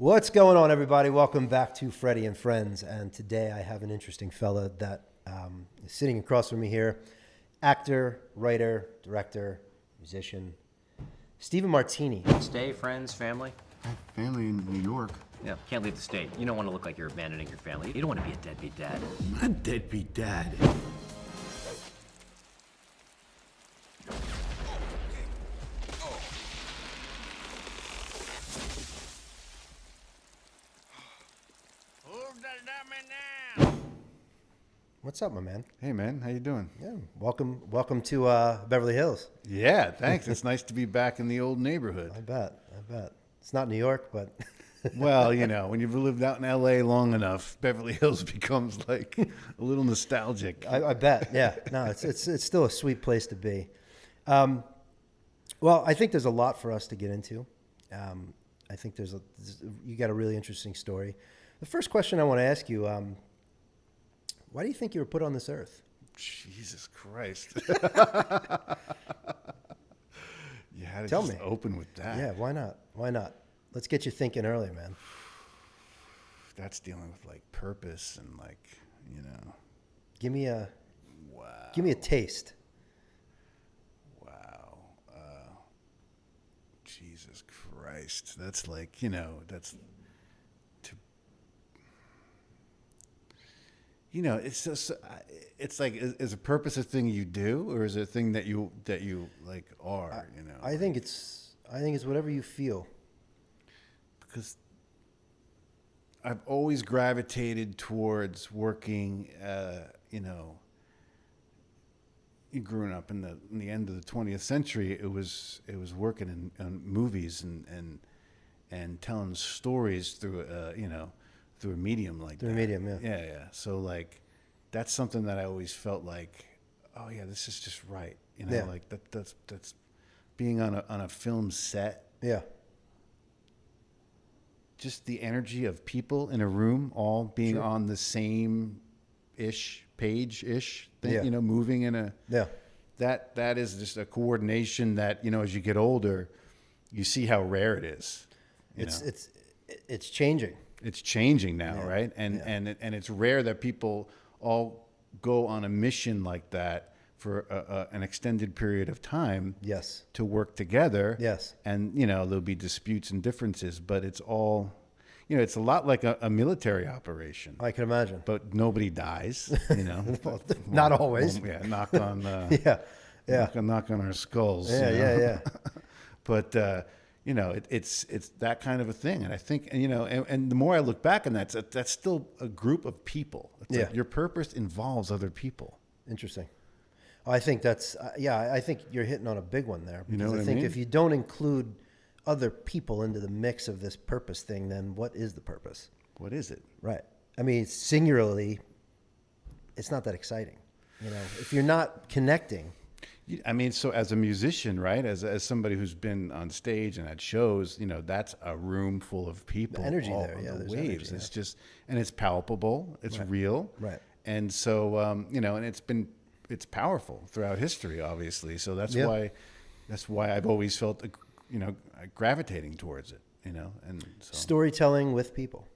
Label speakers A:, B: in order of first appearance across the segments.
A: What's going on, everybody? Welcome back to Freddy and Friends. And today I have an interesting fella that is sitting across from me here. Actor, writer, director, musician, Steven Martini.
B: Stay, friends, family?
C: Family in New York.
B: Yeah, can't leave the state. You don't want to look like you're abandoning your family. You don't want to be a deadbeat dad.
C: I'm a deadbeat dad.
A: What's up, my man?
C: Hey, man. How you doing?
A: Yeah, welcome to Beverly Hills.
C: Yeah, thanks. It's nice to be back in the old neighborhood.
A: I bet. It's not New York, but
C: Well, you know, when you've lived out in L.A. long enough, Beverly Hills becomes like a little nostalgic.
A: I bet. Yeah, no, it's still a sweet place to be. Well, I think there's a lot for us to get into. I think you got a really interesting story. The first question I want to ask you, why do you think you were put on this earth?
C: Jesus Christ. You had to
A: Tell
C: just
A: me.
C: open with that.
A: Yeah, why not? Why not? Let's get you thinking early, man.
C: That's dealing with like purpose and like, you know.
A: Give me a
C: Wow.
A: taste.
C: Wow. Jesus Christ. That's like, you know, that's to, you know, it's just, it's like, is a purpose a thing you do, or is it a thing that you like are, you know?
A: I think it's whatever you feel.
C: Because I've always gravitated towards working, you know, growing up in the end of the 20th century, it was working in movies and telling stories through you know, through a medium like
A: Through
C: that.
A: a medium, yeah.
C: Yeah. So like, that's something that I always felt like, oh yeah, this is just right. You know,
A: Yeah.
C: like that's being on a film set.
A: Yeah.
C: Just the energy of people in a room all being
A: Sure.
C: on the same page thing,
A: Yeah.
C: you know, moving in a,
A: Yeah.
C: that is just a coordination that, you know, as you get older, you see how rare it is. You know?
A: It's changing.
C: It's changing now,
A: Yeah.
C: right? And
A: Yeah.
C: and it's rare that people all go on a mission like that for an extended period of time.
A: Yes.
C: To work together.
A: Yes.
C: And, you know, there'll be disputes and differences, but it's all, you know, it's a lot like a military operation.
A: I can imagine.
C: But nobody dies, you know.
A: Not always.
C: Yeah, knock on
A: Yeah. Yeah.
C: knock on our skulls.
A: Yeah.
C: you know?
A: Yeah.
C: But you know, it's that kind of a thing, and I think, and you know, and the more I look back on that, that's still a group of people. It's
A: Yeah.
C: like your purpose involves other people.
A: Interesting. I think that's I think you're hitting on a big one there.
C: You know
A: Because
C: what I
A: I think
C: mean?
A: if you don't include other people into the mix of this purpose thing, then what is the purpose?
C: What is it?
A: Right. I mean, singularly, it's not that exciting. You know, if you're not connecting.
C: I mean, so as a musician, right, as somebody who's been on stage and at shows, you know, that's a room full of people.
A: The energy
C: all
A: there,
C: of
A: yeah,
C: the
A: there's
C: waves.
A: energy,
C: It's just, and it's palpable. It's real.
A: Right.
C: And so, you know, and it's powerful throughout history, obviously. So that's
A: Yeah.
C: why I've always felt, you know, gravitating towards it, you know, and so.
A: Storytelling with people.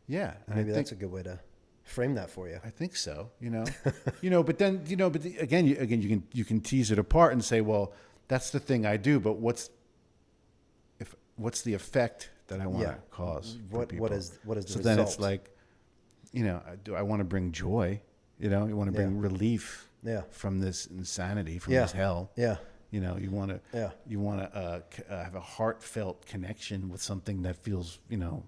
C: Yeah. And
A: Maybe
C: I
A: that's
C: think,
A: a good way to frame that for you.
C: I think so, you know, but then, you know, again, you can tease it apart and say, well, that's the thing I do, but what's the effect that I want to cause for people?
A: What is the
C: so
A: result?
C: then it's like, you know, do I want to bring joy? You know, you want to bring relief from this insanity, from this hell.
A: Yeah.
C: You know, you want to
A: Yeah.
C: have a heartfelt connection with something that feels, you know,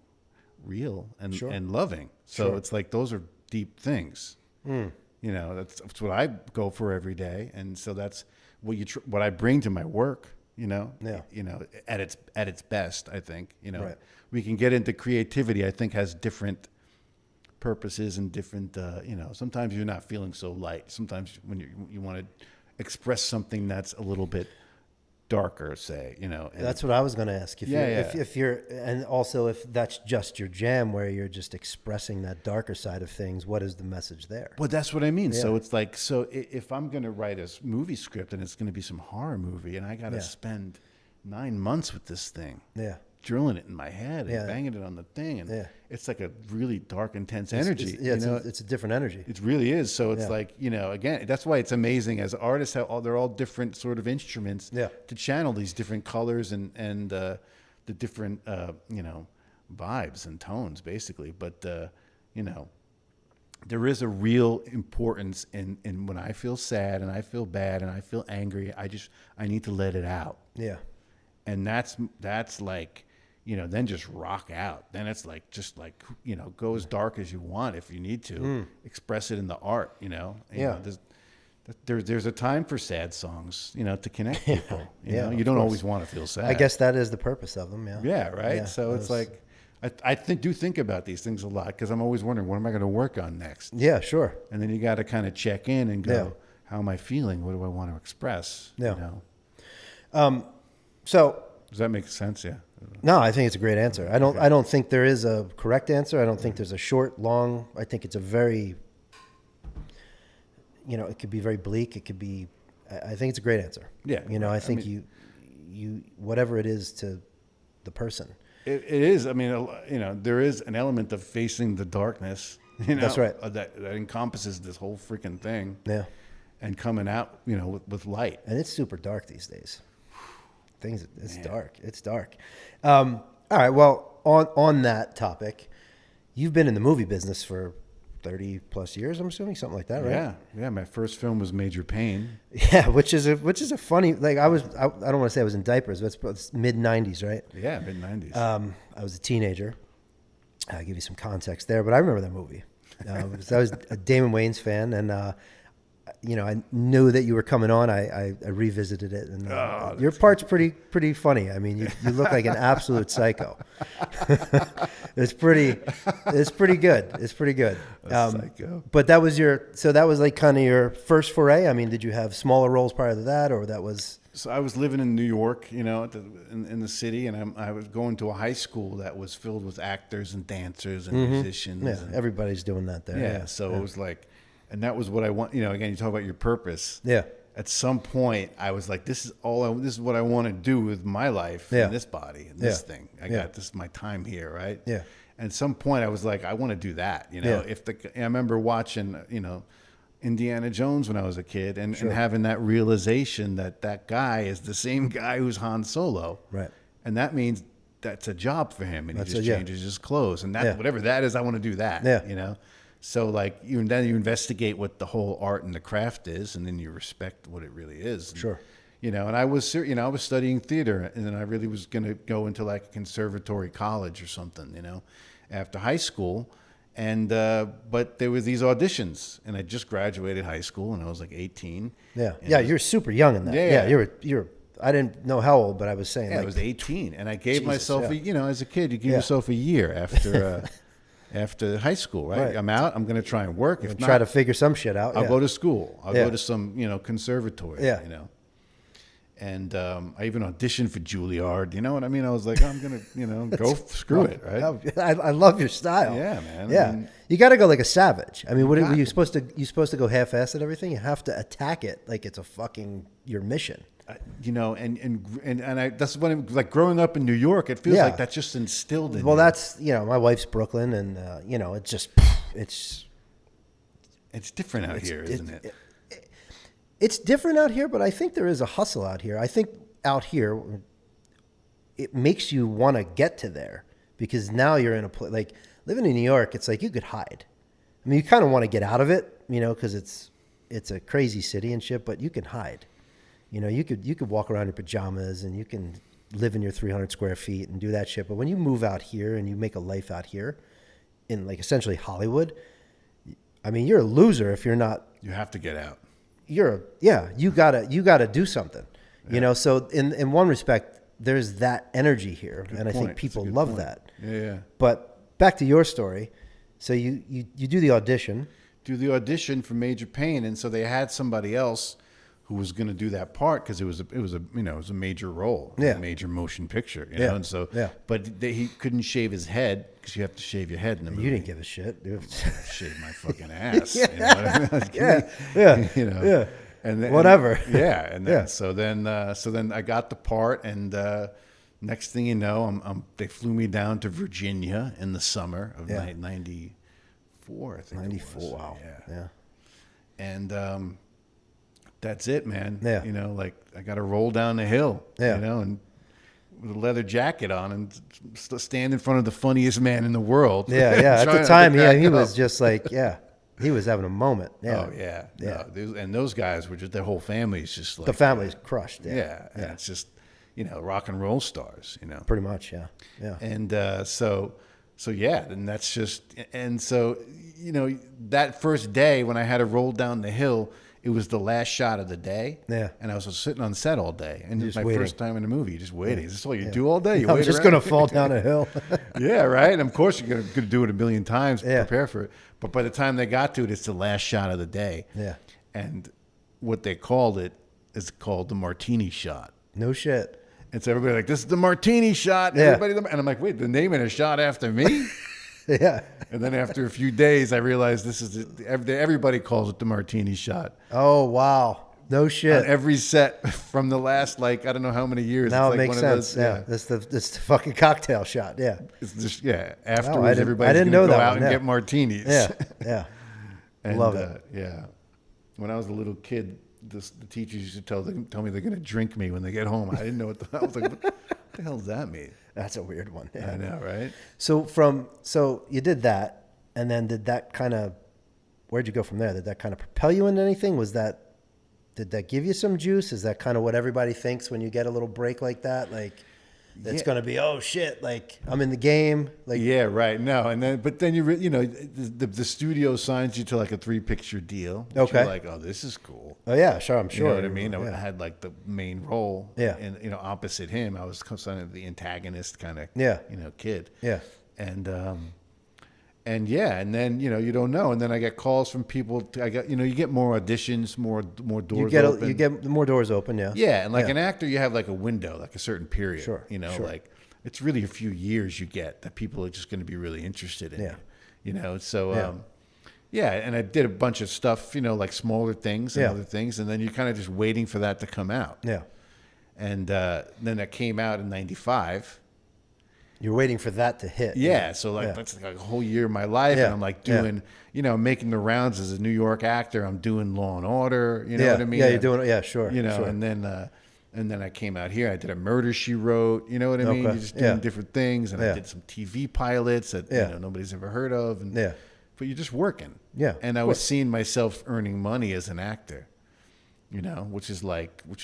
C: real and
A: Sure.
C: and loving. So
A: Sure.
C: it's like those are deep things. You know, that's what I go for every day, and so that's what I bring to my work. You know,
A: Yeah.
C: You know, at its best, I think. You know,
A: Right.
C: we can get into creativity. I think has different purposes and different. You know, sometimes you're not feeling so light. Sometimes when you want to express something that's a little bit darker, say, you know. And
A: That's what I was going to ask.
C: Yeah,
A: If you're, and also if that's just your jam, where you're just expressing that darker side of things, what is the message there?
C: Well, that's what I mean.
A: Yeah.
C: So it's like, if I'm going to write a movie script and it's going to be some horror movie and I got to
A: Yeah.
C: spend 9 months with this thing,
A: Yeah.
C: drilling it in my head and
A: Yeah.
C: banging it on the thing, and
A: Yeah.
C: it's like a really dark, intense energy.
A: It's a different energy.
C: It really is. So it's
A: Yeah.
C: like, again, that's why it's amazing as artists how they're all different sort of instruments
A: Yeah.
C: to channel these different colors and the different vibes and tones basically. But there is a real importance in when I feel sad and I feel bad and I feel angry, I need to let it out.
A: Yeah.
C: And that's like, then just rock out. Then it's like, just like, go as dark as you want if you need to. Express it in the art,
A: Yeah.
C: There's a time for sad songs, to connect people.
A: Yeah,
C: you
A: of
C: don't
A: course.
C: always want to feel sad.
A: I guess that is the purpose of them. Yeah.
C: Yeah, right?
A: Yeah,
C: So it's like, I think about these things a lot because I'm always wondering, what am I going to work on next?
A: Yeah, sure.
C: And then you got to kind of check in and go,
A: Yeah.
C: how am I feeling? What do I want to express?
A: Yeah. So
C: Does that make sense? Yeah.
A: no, I think it's a great answer. I don't think there is a correct answer. I don't think there's a short, long. I think it's a very, it could be very bleak. It could be. I think it's a great answer.
C: Yeah.
A: I think you whatever it is to the person.
C: It is. I mean, there is an element of facing the darkness.
A: That's right.
C: That encompasses this whole freaking thing.
A: Yeah.
C: And coming out, with light.
A: And it's super dark these days. It's dark. It's dark. All right. Well, on that topic, you've been in the movie business for 30 plus years, I'm assuming, something like that, right?
C: Yeah. Yeah. My first film was Major Payne.
A: Yeah, which is a funny, like I don't want to say I was in diapers, but it's mid 90s, right?
C: Yeah, mid 90s.
A: I was a teenager. I'll give you some context there, but I remember that movie. Because I was a Damon Wayans fan, and I knew that you were coming on. I revisited it, and your part's pretty funny. I mean, you look like an absolute psycho. It's pretty good. It's pretty good.
C: Psycho.
A: But that was like kind of your first foray. I mean, did you have smaller roles prior to that, or that was?
C: So I was living in New York, in the city, and I was going to a high school that was filled with actors and dancers and musicians.
A: Yeah, everybody's doing that there.
C: Yeah, so it was like, and that was what I want. Again, you talk about your purpose.
A: Yeah.
C: At some point, I was like, this is what I want to do with my life in this body and this thing. I got this is my time here, right?
A: Yeah.
C: And at some point, I was like, I want to do that.
A: Yeah.
C: I remember watching, Indiana Jones when I was a kid, and having that realization that guy is the same guy who's Han Solo,
A: Right.
C: And that means that's a job for him, and he just
A: yeah.
C: changes his clothes, and that whatever that is, I want to do that.
A: Yeah.
C: So like then you investigate what the whole art and the craft is, and then you respect what it really is. And,
A: Sure.
C: And I was I was studying theater, and then I really was going to go into like a conservatory college or something, after high school. And but there were these auditions, and I just graduated high school, and I was like 18.
A: Yeah, yeah, you're super young in that.
C: Yeah.
A: You're. I didn't know how old, but I was saying.
C: Yeah,
A: like,
C: I was 18, and I gave
A: Jesus,
C: myself, as a kid, you give
A: Yeah.
C: yourself a year after after high school, right?
A: Right.
C: I'm out. I'm going to try and work. If
A: try
C: not,
A: to figure some shit out.
C: I'll go to school. I'll
A: Yeah.
C: go to some, conservatory.
A: Yeah.
C: And I even auditioned for Juilliard. You know what I mean? I was like, I'm gonna, go screw it, right?
A: I love your style.
C: Yeah, man.
A: Yeah,
C: I mean,
A: you got to go like a savage. I mean, what
C: got
A: were you
C: to.
A: supposed to? You supposed to go half-assed at everything? You have to attack it like it's a fucking your mission.
C: and I, that's what I'm like growing up in New York. It feels
A: Yeah.
C: like that's just instilled in
A: Well,
C: you.
A: that's my wife's Brooklyn, and it's just it's
C: different out here, isn't it?
A: It's different out here, but I think there is a hustle out here. I think out here, it makes you want to get to there because now you're in a place like living in New York. It's like you could hide. I mean, you kind of want to get out of it, because it's a crazy city and shit. But you can hide. You could walk around in pajamas and you can live in your 300 square feet and do that shit. But when you move out here and you make a life out here, in like essentially Hollywood, I mean, you're a loser if you're not.
C: You have to get out.
A: You gotta do something, So in one respect, there's that energy here, and I think
C: point.
A: people
C: That's a good
A: love
C: point.
A: that.
C: Yeah.
A: But back to your story, so you do the audition.
C: Do the audition for Major Payne, and so they had somebody else who was going to do that part because it was a major role,
A: Yeah.
C: a major motion picture,
A: Yeah.
C: and so
A: Yeah.
C: but he couldn't shave his head because you have to shave your head in the movie.
A: You didn't give a shit, dude.
C: Shave my fucking ass. You know what I mean? Like,
A: Yeah.
C: and then,
A: Whatever.
C: yeah, and then,
A: Yeah.
C: so then I got the part, and next thing you know, they flew me down to Virginia in the summer of
A: Yeah.
C: 94, I think.
A: 94.
C: It was.
A: Wow.
C: Yeah.
A: Yeah.
C: And that's it, man.
A: Yeah.
C: You know, like I got to roll down the hill,
A: Yeah.
C: you know, and with a leather jacket on and stand in front of the funniest man in the world.
A: Yeah. Yeah. At
C: Trying
A: the
C: not to
A: time,
C: crack
A: he
C: up.
A: was just like, yeah, he was having a moment. Yeah.
C: Oh, yeah.
A: Yeah.
C: No, and those guys were just, their whole family's just like.
A: The family's crushed. Yeah.
C: Yeah. And it's just, you know, rock and roll stars, you know.
A: Pretty much. Yeah. Yeah.
C: And so yeah, and that's just, and so, you know, that first day when I had to roll down the hill, it was the last shot of the day.
A: Yeah.
C: And I was sitting on set all day. And it was
A: Just
C: my
A: waiting.
C: first time in a movie, just waiting. Is this all you do all day? You
A: I'm
C: wait
A: just
C: around?
A: going to fall down a hill.
C: Yeah, right. And of course, you're going to do it a million times to
A: Yeah.
C: prepare for it. But by the time they got to it, it's the last shot of the day.
A: Yeah.
C: And what they called it is called the Martini shot.
A: No shit.
C: And so everybody like, this is the Martini shot. And
A: Yeah.
C: everybody, and I'm like, wait, they're naming a shot after me?
A: Yeah.
C: And then after a few days, I realized this is everybody calls it the Martini shot.
A: Oh, wow. No shit.
C: On every set from the last, like, I don't know how many years.
A: Now
C: it's
A: it
C: like
A: makes
C: one of
A: sense.
C: those,
A: Yeah. That's the fucking cocktail shot. Yeah.
C: It's just, afterwards,
A: I didn't
C: everybody's going to
A: know
C: go
A: that
C: out
A: one,
C: and
A: yeah.
C: get martinis.
A: Yeah. Yeah.
C: And,
A: Love it.
C: Yeah. When I was a little kid, the teachers used to tell me they're going to drink me when they get home. I didn't know I was like, what the hell does that mean?
A: That's a weird one. Yeah.
C: I know, right?
A: So you did that, and then where'd you go from there? Did that kind of propel you into anything? Did that give you some juice? Is that kind of what everybody thinks when you get a little break like that? Like, it's
C: Yeah.
A: going to be, oh shit, like I'm in the game. Like,
C: Yeah, right. No, but then you know, the studio signs you to like a 3-picture deal. Which
A: Okay.
C: You're like, oh, this is cool.
A: oh yeah, sure, I'm
C: You
A: sure.
C: know what I mean?
A: Yeah.
C: I had like the main role.
A: Yeah.
C: And you know, opposite him, I was kind of the antagonist kind of.
A: Yeah.
C: You know, kid.
A: Yeah.
C: And yeah, and then you know you don't know, and then I get calls from people. You get more auditions, more doors open.
A: You get more doors open. Yeah.
C: Yeah, and like
A: Yeah.
C: an actor, you have like a window, like a certain period.
A: Sure,
C: You know,
A: sure.
C: like it's really a few years you get that people are just going to be really interested in.
A: Yeah.
C: You know, so
A: Yeah.
C: yeah, and I did a bunch of stuff, you know, like smaller things and
A: Yeah.
C: other things, and then you're kind of just waiting for that to come out.
A: Yeah.
C: And then that came out in '95.
A: You're waiting for that to hit.
C: Yeah, so like
A: Yeah.
C: that's like a whole year of my life,
A: Yeah.
C: and I'm like
A: Yeah.
C: doing, you know, making the rounds as a New York actor. I'm doing Law and Order. You know
A: Yeah.
C: what I mean?
A: Yeah, you're doing it. Yeah, sure.
C: You know,
A: sure.
C: and then I came out here. I did a Murder She Wrote. You know what I mean?
A: Okay.
C: You're just doing
A: Yeah.
C: different things, and
A: Yeah.
C: I did some TV pilots that
A: Yeah.
C: you know nobody's ever heard of. And,
A: Yeah.
C: but you're just working.
A: Yeah,
C: and I
A: of
C: was
A: course.
C: seeing myself earning money as an actor. You know, which is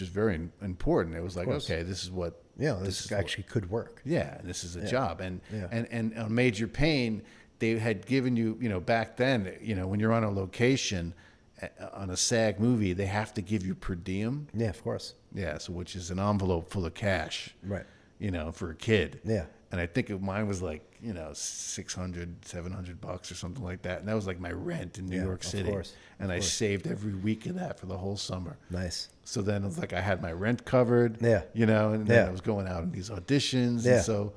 C: very important. It was like,
A: course.
C: okay, this is what.
A: Yeah, this actually could work.
C: Yeah, and this is a job. And,
A: Yeah.
C: and on Major Payne, they had given you, you know, back then, you know, when you're on a location on a SAG movie, they have to give you per diem.
A: Yeah, of course.
C: Yeah, so which is an envelope full of cash.
A: Right.
C: You know, for a kid.
A: Yeah.
C: And I think mine was like, you know, $600-$700 or something like that. And that was like my rent in New
A: Yeah,
C: York
A: of
C: City.
A: course,
C: And I saved every week of that for the whole summer.
A: Nice.
C: So then it was like I had my rent covered.
A: Yeah.
C: You know, and then
A: Yeah.
C: I was going out on these auditions.
A: Yeah.
C: And so,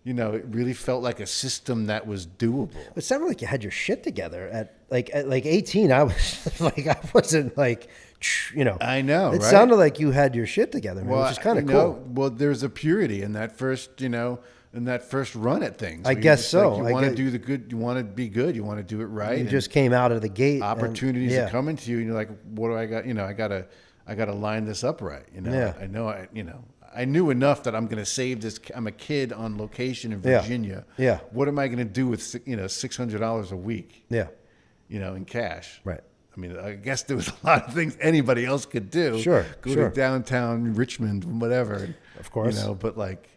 C: you know, it really felt like a system that was doable.
A: It sounded like you had your shit together at 18. I was like, I wasn't like, you know.
C: I know,
A: It
C: right?
A: sounded like you had your shit together, man, which is kind of
C: you
A: cool.
C: know, well, there's a purity in that first, you know, in that first run at things.
A: I
C: where you're
A: guess
C: just
A: so.
C: Like, you
A: I
C: want to
A: get-
C: do the good. You want to be good. You want to do it right.
A: You
C: and
A: just came out of the gate. and-
C: opportunities
A: yeah.
C: are coming to you, and you're like, what do I got? You know, I gotta line this up right. You know,
A: Yeah.
C: I knew enough that I'm going to save this. I'm a kid on location in
A: Yeah.
C: Virginia.
A: Yeah.
C: What am I going to do with $600 a week?
A: Yeah.
C: You know, in cash.
A: Right.
C: I mean, I guess there was a lot of things anybody else could do.
A: Sure,
C: Go
A: sure.
C: to downtown Richmond, whatever. And,
A: Of course.
C: You know, but like,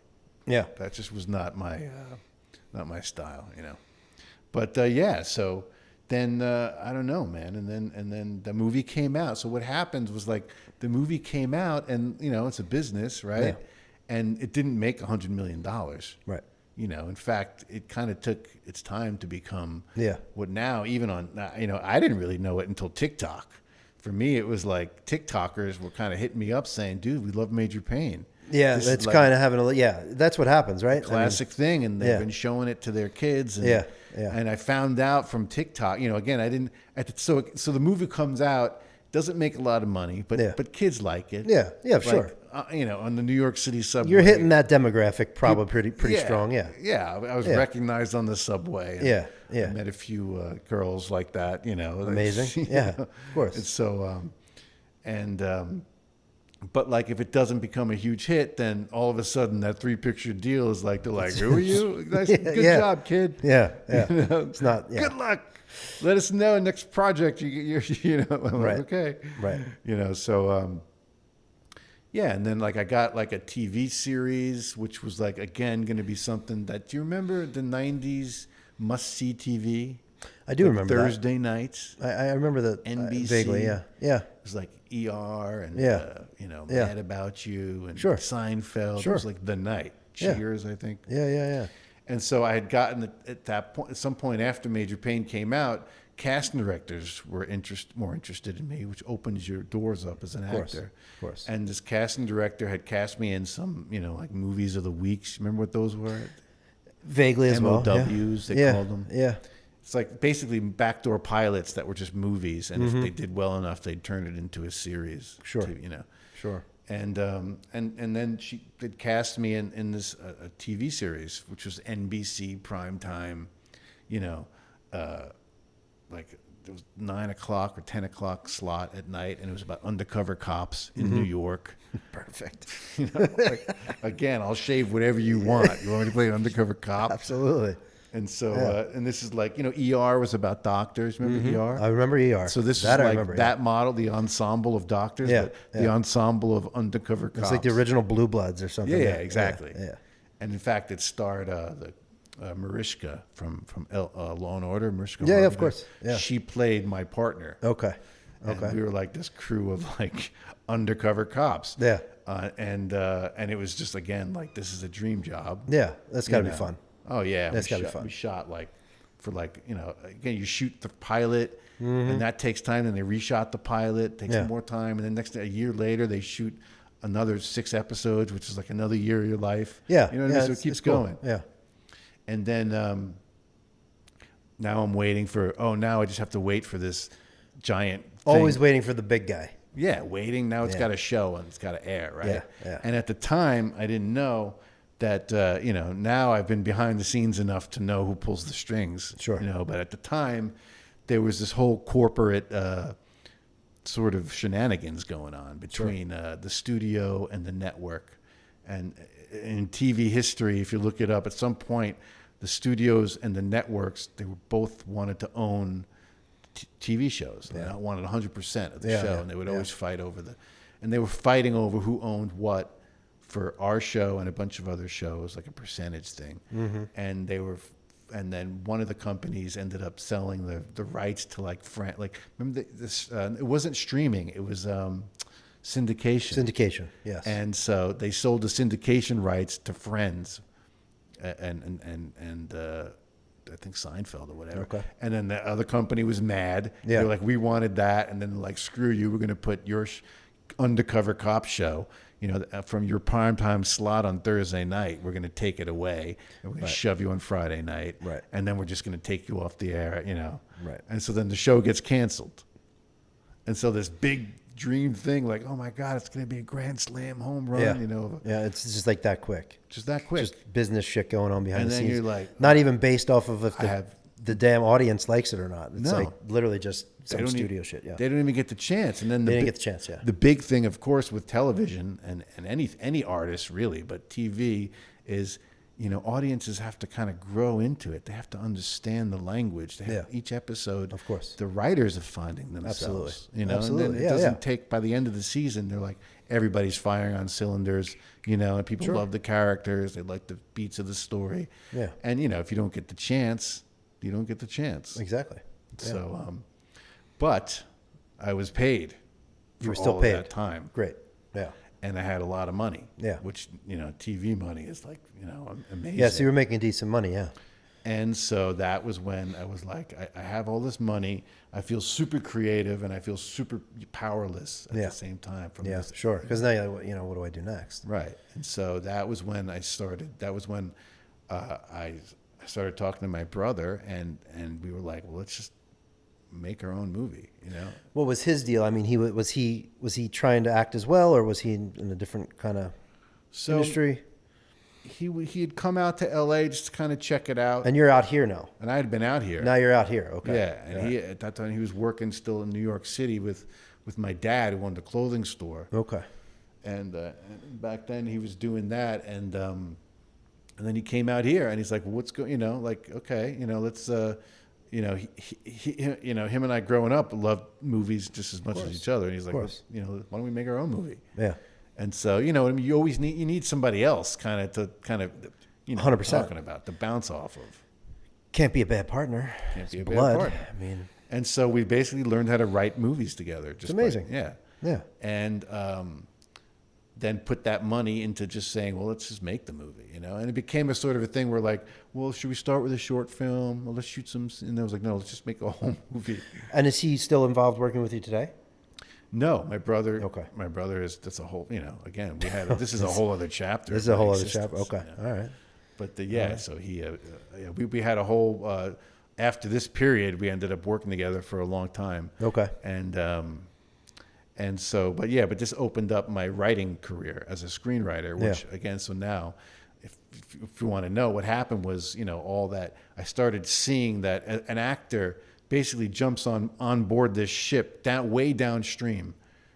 A: Yeah.
C: that just was not my style. You know. But yeah, so then I don't know, man. And then the movie came out. So what happened was like the movie came out, and you know, it's a business, right?
A: Yeah.
C: And it didn't make $100 million.
A: Right.
C: You know, in fact, it kind of took its time to become
A: Yeah.
C: what now, even on, you know, I didn't really know it until TikTok. For me, it was like TikTokers were kind of hitting me up saying, dude, we love Major Payne.
A: Yeah,
C: This is
A: that's
C: like
A: kind of having yeah, that's what happens, right? I mean,
C: classic thing. And they've
A: yeah.
C: been showing it to their kids. And,
A: Yeah, yeah.
C: And I found out from TikTok, you know, again, I didn't, so the movie comes out, doesn't make a lot of money, but kids like it.
A: Yeah,
C: Like,
A: sure.
C: On the New York City subway.
A: You're hitting that demographic probably pretty strong, yeah.
C: Yeah, I was recognized on the subway. And
A: Yeah.
C: I met a few girls like that,
A: Amazing. Yeah, of course.
C: And so, but like if it doesn't become a huge hit, then all of a sudden that 3-picture deal is like, they're like, who are you? Nice, good job, kid.
A: Yeah.
C: It's
A: not.
C: Good luck. Let us know next project I'm
A: Right.
C: like, okay.
A: Right.
C: So, and then like I got like a TV series, which was like, again, going to be something that, do you remember the 90s must-see TV?
A: I do remember
C: Thursday nights.
A: I remember that
C: NBC.
A: vaguely, yeah.
C: It was like ER and, Mad About You and Seinfeld.
A: Sure.
C: It was like The Night. Cheers, I think.
A: Yeah.
C: And so I had gotten at that point, at some point after Major Payne came out, casting directors were more interested in me, which opens your doors up as an actor.
A: Of course.
C: And this casting director had cast me in some, like movies of the weeks. Remember what those were?
A: Vaguely as well.
C: MOWs, they called them.
A: Yeah.
C: It's like basically backdoor pilots that were just movies, and if they did well enough, they'd turn it into a series.
A: Sure.
C: Sure. And then she did cast me in this a TV series, which was NBC primetime, like it was 9 o'clock or 10 o'clock slot at night, and it was about undercover cops in New York.
A: Perfect.
C: Again, I'll shave whatever you want. You want me to play an undercover cop?
A: Absolutely.
C: And so, and this is like, ER was about doctors. Remember ER?
A: I remember ER.
C: So this
A: that
C: is
A: I
C: like
A: remember,
C: that model, the ensemble of doctors, but the ensemble of undercover cops.
A: It's like the original Blue Bloods or something.
C: Yeah, exactly.
A: Yeah.
C: And in fact, it starred Mariska from Law and Order. Mariska.
A: Yeah,
C: Hargitay.
A: of course. Yeah.
C: She played my partner.
A: Okay.
C: And we were like this crew of like undercover cops.
A: Yeah.
C: And it was just, again, like, this is a dream job.
A: Yeah, that's got to be fun.
C: Oh yeah,
A: That's gotta be fun.
C: We shot again, you shoot the pilot, and that takes time. And they reshot the pilot, takes more time, and then a year later they shoot another 6 episodes, which is like another year of your life.
A: Yeah,
C: you know what I mean? So it keeps
A: cool.
C: going.
A: Yeah,
C: and then now I'm waiting for. Oh, now I just have to wait for this giant.
A: always
C: thing.
A: waiting for the big guy.
C: Yeah, waiting. Now it's got to show and it's got to air, right?
A: Yeah.
C: And at the time, I didn't know that, now I've been behind the scenes enough to know who pulls the strings.
A: Sure.
C: But at the time, there was this whole corporate sort of shenanigans going on between the studio and the network. And in TV history, if you look it up, at some point, the studios and the networks, they were both wanted to own TV shows. They wanted 100% of the show, and they would always fight over and they were fighting over who owned what for our show and a bunch of other shows, like a percentage thing. And then one of the companies ended up selling the rights to remember this? It wasn't streaming; it was syndication.
A: Syndication, yes.
C: And so they sold the syndication rights to Friends, and I think Seinfeld or whatever.
A: Okay.
C: And then the other company was mad.
A: Yeah.
C: They're like, we wanted that, and then they're like, screw you, we're going to put your undercover cop show, from your primetime slot on Thursday night, we're going to take it away, and we're going to shove you on Friday night,
A: Right.
C: and then we're just going to take you off the air,
A: Right.
C: And so then the show gets canceled, and so this big dream thing, like, oh my God, it's going to be a grand slam home run,
A: Yeah, it's just like that quick.
C: just that quick.
A: Just business shit going on behind
C: And
A: the
C: then
A: scenes.
C: you're like,
A: not even based off of if
C: I have-
A: the damn audience likes it or not. It's
C: No.
A: like literally just
C: They
A: some
C: don't
A: studio
C: even-
A: shit. Yeah.
C: They don't even get the chance. And then
A: They didn't get the chance, yeah.
C: The big thing, of course, with television and any artist really, but TV is, audiences have to kind of grow into it. They have to understand the language. They have, each episode,
A: Of course.
C: the writers are finding themselves.
A: Absolutely.
C: And then it
A: Yeah,
C: doesn't
A: yeah.
C: take, by the end of the season, they're like, everybody's firing on cylinders, and people love the characters. They like the beats of the story.
A: Yeah.
C: And, if you don't get the chance, you don't get the chance.
A: Exactly. Yeah.
C: So, but I was paid.
A: You were
C: for
A: still
C: all of
A: paid.
C: that time,
A: Great. Yeah.
C: and I had a lot of money.
A: Yeah.
C: Which TV money is like amazing.
A: Yeah, so you were making decent money, yeah.
C: And so that was when I was like, I have all this money. I feel super creative, and I feel super powerless at the same time. From
A: Yeah,
C: this,
A: sure. Because now you're like, what do I do next?
C: Right. And so that was when I started. That was when I started talking to my brother, and we were like, well, let's just make our own movie, you know?
A: What was his deal? I mean, was he trying to act as well, or was he in a different kind of industry?
C: He had come out to LA just to kind of check it out.
A: And you're out here now.
C: And I had been out here.
A: Now you're out here. Okay.
C: Yeah. And he, at that time, he was working still in New York City with my dad, who owned a clothing store.
A: Okay.
C: And back then he was doing that. And then he came out here and he's like, well, what's going, you know, like, okay, you know, let's, you know, you know, him and I growing up loved movies just as much as each other. And he's like, well, you know, why don't we make our own movie?
A: Yeah.
C: And so, you know, I mean, you always need somebody else kind of, you know,
A: 100%.
C: talking about, to bounce off of.
A: Can't be a bad partner.
C: Can't be a
A: blood.
C: bad partner.
A: I mean,
C: and so we basically learned how to write movies together. Just
A: it's amazing.
C: yeah.
A: Yeah.
C: And then put that money into just saying, well, let's just make the movie, you know? And it became a sort of a thing where like, well, should we start with a short film? Well, let's shoot some, and I was like, no, let's just make a whole movie.
A: And is he still involved working with you today?
C: No, my brother.
A: Okay.
C: My brother is. That's a whole. You know, again, we had. This is a whole other chapter.
A: This is a whole other
C: existence,
A: chapter. Okay.
C: you know?
A: All right.
C: But yeah, so he. Yeah, we had a whole. After this period, we ended up working together for a long time.
A: Okay.
C: And so, but yeah, but this opened up my writing career as a screenwriter. Which again, so now, if you want to know what happened was, you know, all that I started seeing that an actor basically jumps on board this ship way downstream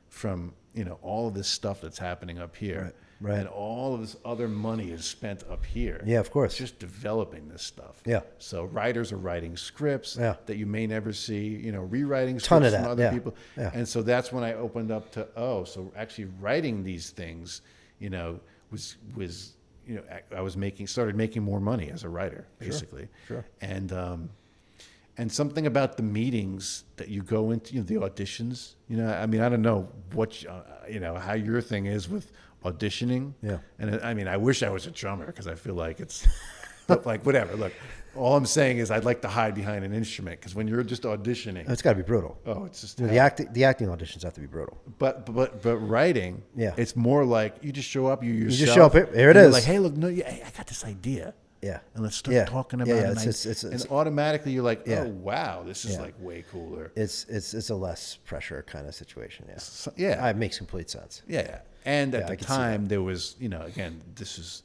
C: from, you know, all of this stuff that's happening up here.
A: Right.
C: And all of this other money is spent up here.
A: Yeah, of course.
C: Just developing this stuff.
A: Yeah.
C: So writers are writing scripts that you may never see, you know, rewriting scripts
A: Ton of
C: from
A: that.
C: other people.
A: Yeah.
C: And so that's when I opened up to, so actually writing these things, you know, was you know, I was started making more money as a writer, basically.
A: Sure.
C: And something about the meetings that you go into, you know, the auditions, you know, I mean, I don't know what, you know, how your thing is with auditioning.
A: Yeah.
C: And I mean, I wish I was a drummer because I feel like it's like, whatever. Look, all I'm saying is I'd like to hide behind an instrument because when you're just auditioning.
A: It's got to be brutal.
C: Oh, it's just.
A: The acting auditions have to be brutal.
C: But writing, it's more like you just show up, you yourself.
A: You just show up, here it is.
C: Like, hey, look, no, I got this idea.
A: Yeah.
C: And let's start talking about it.
A: It's
C: automatically you're like, oh, wow, this is like way cooler.
A: It's a less pressure kind of situation. Yeah.
C: So, yeah.
A: It makes complete sense.
C: Yeah. And at
A: I
C: the
A: can see
C: time there was, you know, again, this is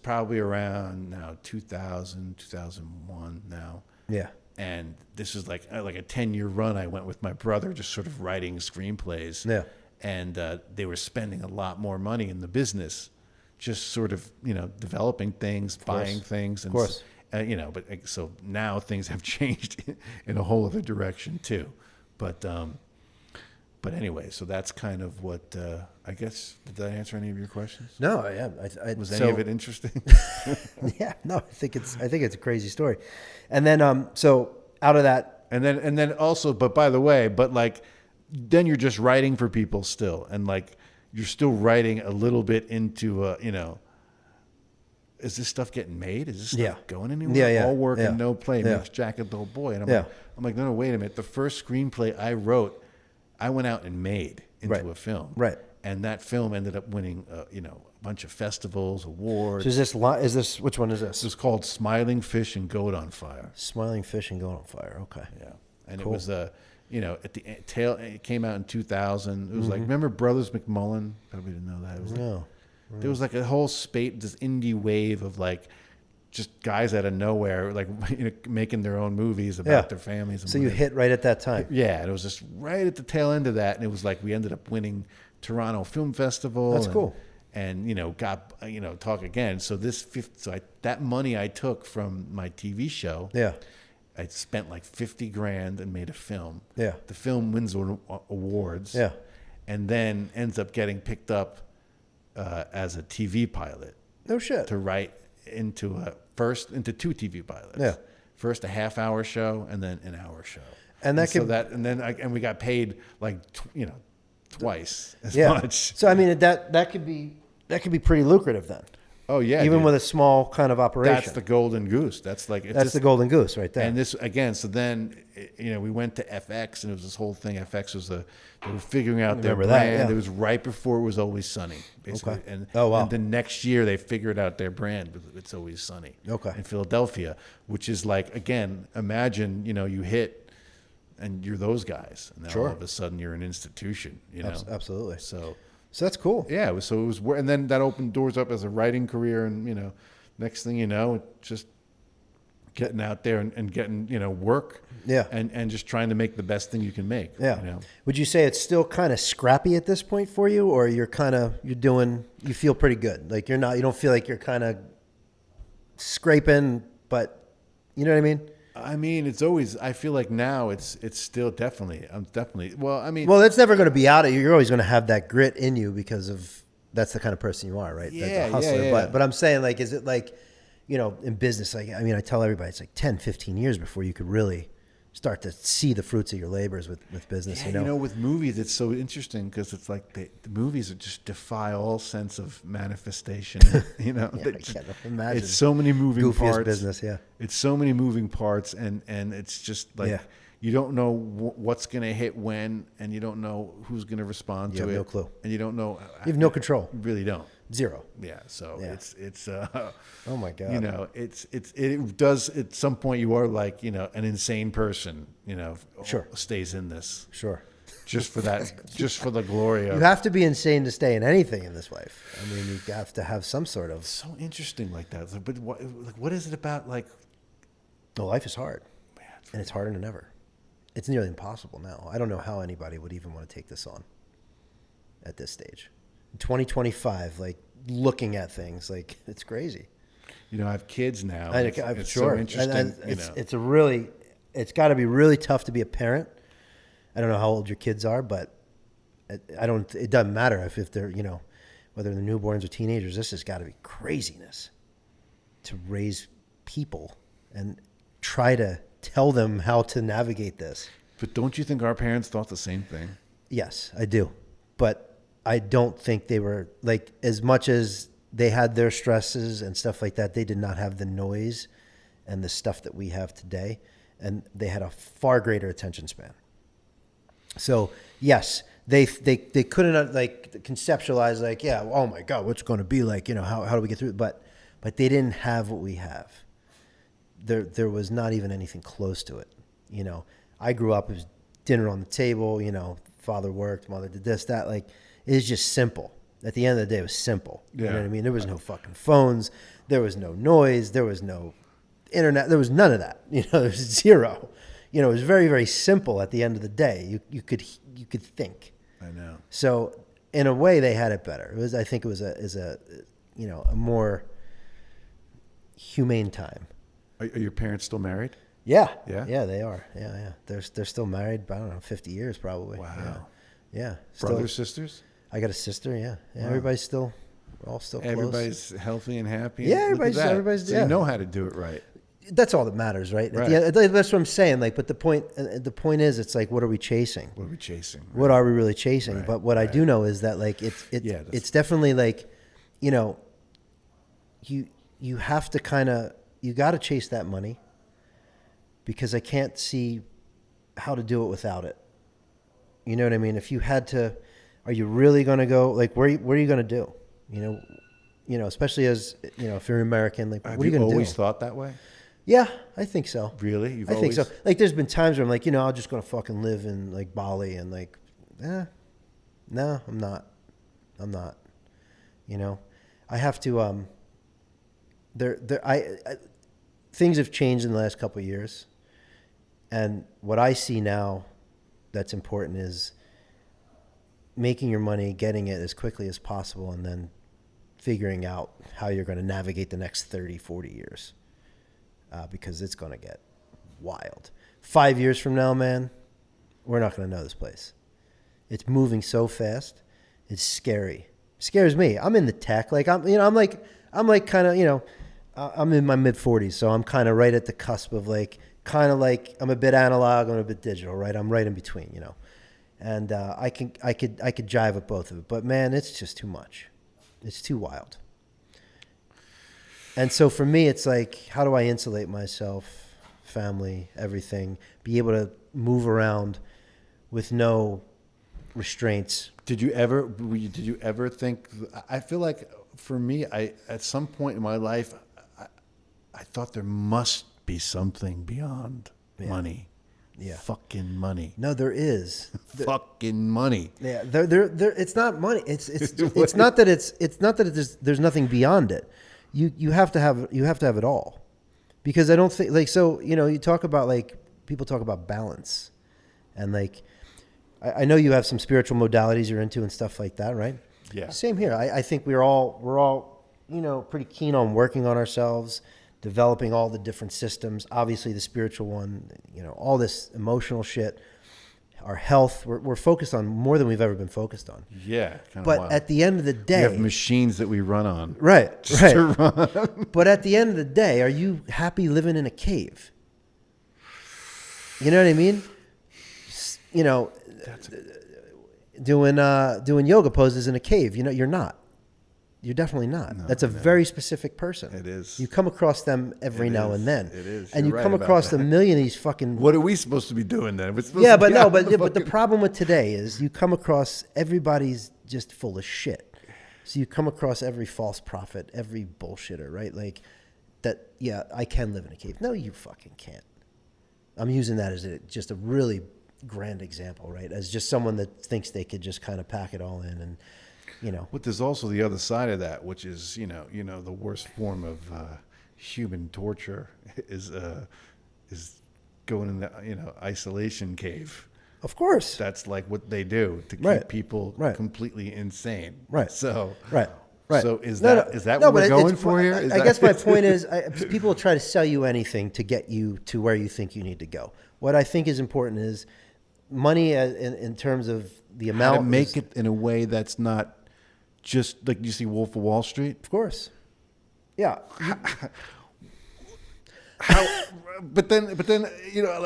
C: probably around now 2000, 2001 now.
A: Yeah.
C: And this is like a 10-year run I went with my brother just sort of writing screenplays.
A: Yeah.
C: And they were spending a lot more money in the business, just sort of, you know, developing things, buying things. And,
A: of course.
C: You know, but so now things have changed in a whole other direction too. But anyway, so that's kind of what, I guess, did I answer any of your questions?
A: No, yeah.
C: Was any of it interesting?
A: Yeah, no, I think it's a crazy story. And then, so out of that.
C: And then also, but by the way, but like, then you're just writing for people still. And like, you're still writing a little bit into, you know, is this stuff getting made? Is this stuff going anywhere?
A: Yeah.
C: All work and no play makes Jack a dull boy. And I'm like, no, wait a minute. The first screenplay I wrote, I went out and made into a film.
A: Right.
C: And that film ended up winning, you know, a bunch of festivals, awards.
A: So is this, which one is this?
C: It was called Smiling Fish and Goat on Fire.
A: Smiling Fish and Goat on Fire. Okay.
C: Yeah. And it was, you know, at the tail, it came out in 2000. It was like, remember Brothers McMullen? Probably didn't know that. It was
A: No.
C: There was like a whole this indie wave of like just guys out of nowhere, like, you know, making their own movies about their families. And
A: so you hit right at that time.
C: Yeah, and it was just right at the tail end of that, and it was like we ended up winning Toronto Film Festival.
A: That's cool.
C: And you know, got, you know, talk again. So that money I took from my TV show.
A: Yeah.
C: I spent like $50,000 and made a film.
A: Yeah.
C: The film wins awards.
A: Yeah.
C: And then ends up getting picked up as a TV pilot.
A: No shit.
C: To write into two TV pilots.
A: Yeah.
C: First a half-hour show and then an hour show.
A: And
C: we got paid like you know, twice as much.
A: So I mean that could be pretty lucrative then.
C: Oh yeah.
A: Even
C: dude.
A: with a small kind of operation.
C: That's the golden goose. That's like
A: the golden goose right there.
C: And this again. So then, you know, we went to FX, and it was this whole thing. FX was they were figuring out their brand.
A: That, yeah.
C: It was right before It Was Always Sunny, basically.
A: Okay.
C: And
A: wow.
C: And the next year they figured out their brand with It's Always Sunny.
A: Okay.
C: In Philadelphia, which is like, again, imagine, you know, you hit and you're those guys, and then
A: Sure.
C: all of a sudden you're an institution, you know.
A: Absolutely.
C: So
A: So that's cool.
C: yeah, so it was, and then that opened doors up as a writing career, and next thing you know, it just getting out there and getting work,
A: Yeah.
C: and just trying to make the best thing you can make.
A: Yeah. Would you say it's still kind of scrappy at this point for you, or you feel pretty good? Like you don't feel like you're kind of scraping, but you know what I mean?
C: I mean, it's always. I feel like now it's still definitely. I'm definitely. Well, I mean,
A: Well, it's never going to be out of you. You're always going to have that grit in you because of that's the kind of person you are, right?
C: Yeah,
A: the hustler.
C: yeah.
A: But I'm saying, like, is it like, in business, like, I mean, I tell everybody it's like 10, 15 years before you could really start to see the fruits of your labors with business,
C: yeah, with movies, it's so interesting because it's like the movies just defy all sense of manifestation.
A: Yeah, I can't imagine.
C: It's so many moving
A: Goofiest
C: parts.
A: business, yeah.
C: It's so many moving parts, and it's just like
A: Yeah.
C: you don't know what's going to hit when, and you don't know who's going to respond to it.
A: You have no clue.
C: And you don't know.
A: You have no control.
C: You really don't.
A: Zero.
C: Yeah. So
A: Yeah.
C: it's
A: Oh my God.
C: it does at some point you are like an insane person.
A: Sure.
C: Stays in this
A: Sure.
C: just for that, just for the glory of.
A: You have to be insane to stay in anything in this life. I mean, you have to have some sort of.
C: So interesting like that. But what is it about like?
A: No, life is hard, and it's harder than ever. It's nearly impossible now. I don't know how anybody would even want to take this on at this stage. In 2025, like looking at things, like it's crazy.
C: I have kids now.
A: I'm
C: It's
A: sure.
C: so interesting.
A: It's got to be really tough to be a parent. I don't know how old your kids are, but it doesn't matter if they're, whether they're newborns or teenagers, this has got to be craziness to raise people and try to tell them how to navigate this.
C: But don't you think our parents thought the same thing?
A: Yes, I do. But I don't think they were like, as much as they had their stresses and stuff like that, they did not have the noise and the stuff that we have today. And they had a far greater attention span. So yes, they couldn't like conceptualize like, yeah, oh my God, what's it going to be like? How do we get through it? But they didn't have what we have. There was not even anything close to it. I grew up, it was dinner on the table, father worked, mother did this, that, like, it was just simple. At the end of the day, it was simple.
C: Yeah.
A: You know what I mean? There was no fucking phones. There was no noise. There was no internet. There was none of that. There was zero. It was very, very simple at the end of the day. You could think.
C: I know.
A: So in a way, they had it better. I think it was a more humane time.
C: Are your parents still married?
A: Yeah.
C: Yeah?
A: Yeah, they are. Yeah. They're still married, I don't know, 50 years probably.
C: Wow.
A: Yeah.
C: Brothers, sisters?
A: I got a sister, yeah.
C: Wow.
A: Everybody's still, we're all still close.
C: Everybody's healthy and happy.
A: Yeah,
C: Look at that.
A: everybody's
C: So
A: yeah.
C: you know how to do it right.
A: That's all that matters, right?
C: Right.
A: That's what I'm saying. Like, but the point is, it's like, what are we chasing?
C: What are we chasing? Right.
A: What are we really chasing?
C: Right,
A: But what I do know is that, like, it's definitely like, you have to you got to chase that money, because I can't see how to do it without it. You know what I mean? If you had to, are you really going to go, like, where are you going to do? Especially as, if you're American, like, what are you going to do?
C: Have you always thought that way?
A: Yeah, I think so.
C: Really?
A: I think so. Like, there's been times where I'm like, I'm just going to fucking live in, like, Bali, and, like, no, I'm not. I have to, things have changed in the last couple of years. And what I see now that's important is making your money, getting it as quickly as possible, and then figuring out how you're going to navigate the next 30, 40 years. Because it's going to get wild. 5 years from now, man, we're not going to know this place. It's moving so fast. It's scary. It scares me. I'm in the tech. Like, I'm kind of, I'm in my mid 40s. So I'm kind of right at the cusp of I'm a bit analog, I'm a bit digital, right? I'm right in between, and I could jive with both of it, but man, it's just too much. It's too wild. And so for me, it's like, how do I insulate myself, family, everything, be able to move around with no restraints?
C: Did you ever think? I feel like for me, at some point in my life, I thought there must be something beyond money.
A: Yeah.
C: Fucking money.
A: No, there is.
C: Fucking money.
A: Yeah, there. It's not money. It's not that there's nothing beyond it. You have to have it all, because I don't think like so. You talk about like people talk about balance, and like I know you have some spiritual modalities you're into and stuff like that, right?
C: Yeah.
A: Same here. I think we're all pretty keen on working on ourselves, developing all the different systems. Obviously, the spiritual one, all this emotional shit. Our health, we're focused on more than we've ever been focused on.
C: Yeah.
A: But at the end of the day,
C: we have machines that we run on.
A: right.
C: To run.
A: But at the end of the day, are you happy living in a cave? You know what I mean? Doing yoga poses in a cave. You're not. You're definitely not.
C: No,
A: That's a very specific person.
C: It is.
A: You come across them every now and then.
C: It is.
A: And
C: You're
A: you come
C: right
A: across
C: about
A: a million of these fucking.
C: What are we supposed to be doing then? We're supposed
A: Yeah,
C: to
A: but
C: be
A: no,
C: out
A: but
C: in the
A: but the
C: fucking-
A: problem with today is you come across everybody's just full of shit. So you come across every false prophet, every bullshitter, right? Like that. Yeah, I can live in a cave. No, you fucking can't. I'm using that as just a really grand example, right? As just someone that thinks they could just kind of pack it all in, and
C: But there's also the other side of that, which is the worst form of human torture is going in the isolation cave.
A: Of course.
C: That's like what they do to keep
A: Right.
C: people
A: Right.
C: completely insane.
A: Right.
C: So
A: Right.
C: So is that what
A: but
C: we're going
A: it's-
C: for here?
A: I guess my point is, people try to sell you anything to get you to where you think you need to go. What I think is important is money in terms of the
C: how
A: amount.
C: to make it in a way that's not just like you see Wolf of Wall Street.
A: Of course. Yeah.
C: But then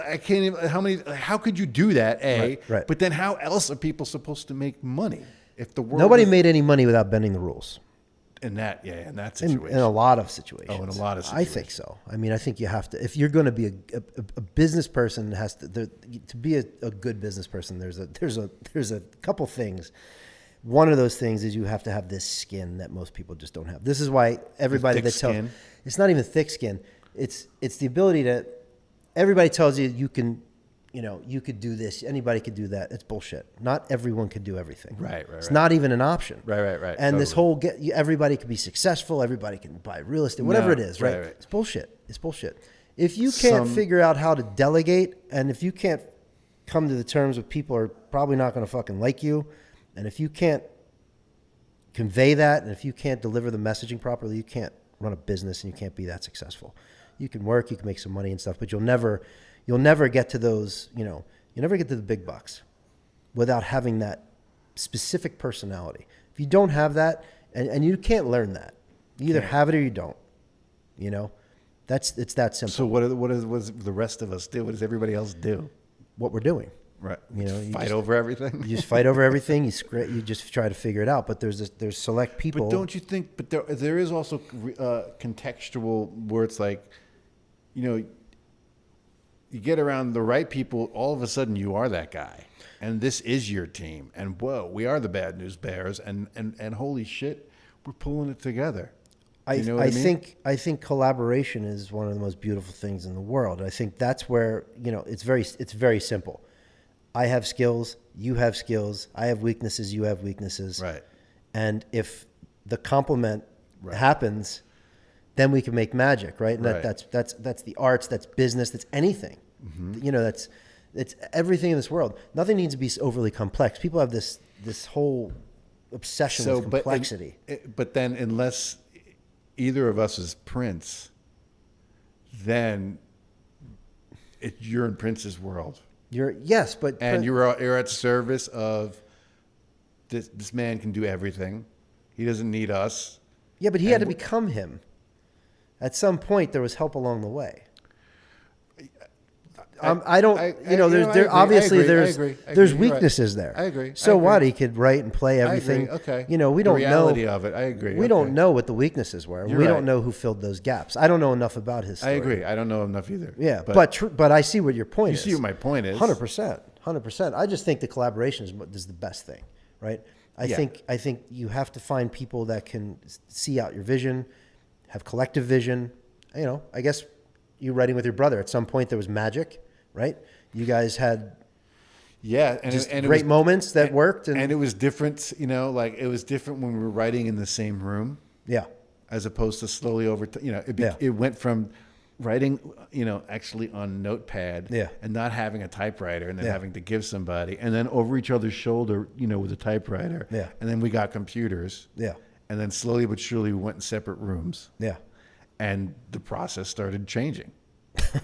C: I can't even. How could you do that?
A: Right.
C: But then how else are people supposed to make money if the world
A: Nobody
C: is-
A: made any money without bending the rules.
C: in that in
A: In
C: situation.
A: a lot of situations.
C: Oh, in a lot of
A: I think so. I mean, I think you have to, if you're going to be a business person, has to be a good business person. There's a couple things. One of those things is you have to have this skin that most people just don't have. This is why everybody
C: thick
A: that tells,
C: skin?
A: it's not even thick skin. It's the ability to, everybody tells you you can, you could do this. Anybody could do that. It's bullshit. Not everyone could do everything.
C: Right.
A: It's not even an option.
C: Right.
A: And this
C: Totally.
A: whole everybody can be successful. Everybody can buy real estate, whatever it is, right?
C: right.
A: It's bullshit. It's bullshit. If you can't figure out how to delegate, and if you can't come to the terms with people are probably not going to fucking like you, and if you can't convey that, and if you can't deliver the messaging properly, you can't run a business and you can't be that successful. You can work, you can make some money and stuff, but you'll never get to those, you'll never get to the big bucks without having that specific personality. If you don't have that, and you can't learn that, you either have it or you don't, it's that simple.
C: So what does the rest of us do? What does everybody else do?
A: What we're doing.
C: Right.
A: You
C: Fight over everything.
A: You just fight over everything. You just try to figure it out. But there's select people.
C: But don't you think? But there is also contextual where it's like, you get around the right people. All of a sudden, you are that guy, and this is your team. And whoa, we are the Bad News Bears. And holy shit, we're pulling it together.
A: I
C: mean?
A: I think collaboration is one of the most beautiful things in the world. I think that's where it's very simple. I have skills, you have skills. I have weaknesses, you have weaknesses.
C: Right.
A: And if the complement happens, then we can make magic, right? And
C: Right.
A: that's the arts, that's business, that's anything.
C: Mm-hmm.
A: It's everything in this world. Nothing needs to be overly complex. People have this whole obsession with complexity.
C: But then, unless either of us is Prince, then you're in Prince's world.
A: You're
C: at service of this man can do everything. He doesn't need us.
A: Yeah, but he had to become him. At some point, there was help along the way. There's weaknesses there.
C: I agree.
A: So what? He could write and play everything.
C: I agree. Okay.
A: We don't know
C: the reality of it. I agree.
A: We don't know what the weaknesses were.
C: You're
A: We
C: right.
A: don't know who filled those gaps. I don't know enough about his story.
C: I agree. I don't know enough either.
A: Yeah, but I see what your point
C: you
A: is.
C: see what my point is.
A: 100%. I just think the collaboration is the best thing, right? I think you have to find people that can see out your vision, have collective vision. I guess you writing with your brother. At some point there was magic, right? You guys had
C: Yeah,
A: just
C: and
A: great moments that worked,
C: and it was different. Like it was different when we were writing in the same room,
A: yeah,
C: as opposed to slowly over.
A: Yeah.
C: It went from writing, actually on Notepad,
A: Yeah.
C: and not having a typewriter, and then
A: Yeah.
C: having to give somebody, and then over each other's shoulder, with a typewriter,
A: Yeah.
C: and then we got computers,
A: yeah,
C: and then slowly but surely we went in separate rooms,
A: yeah,
C: and the process started changing.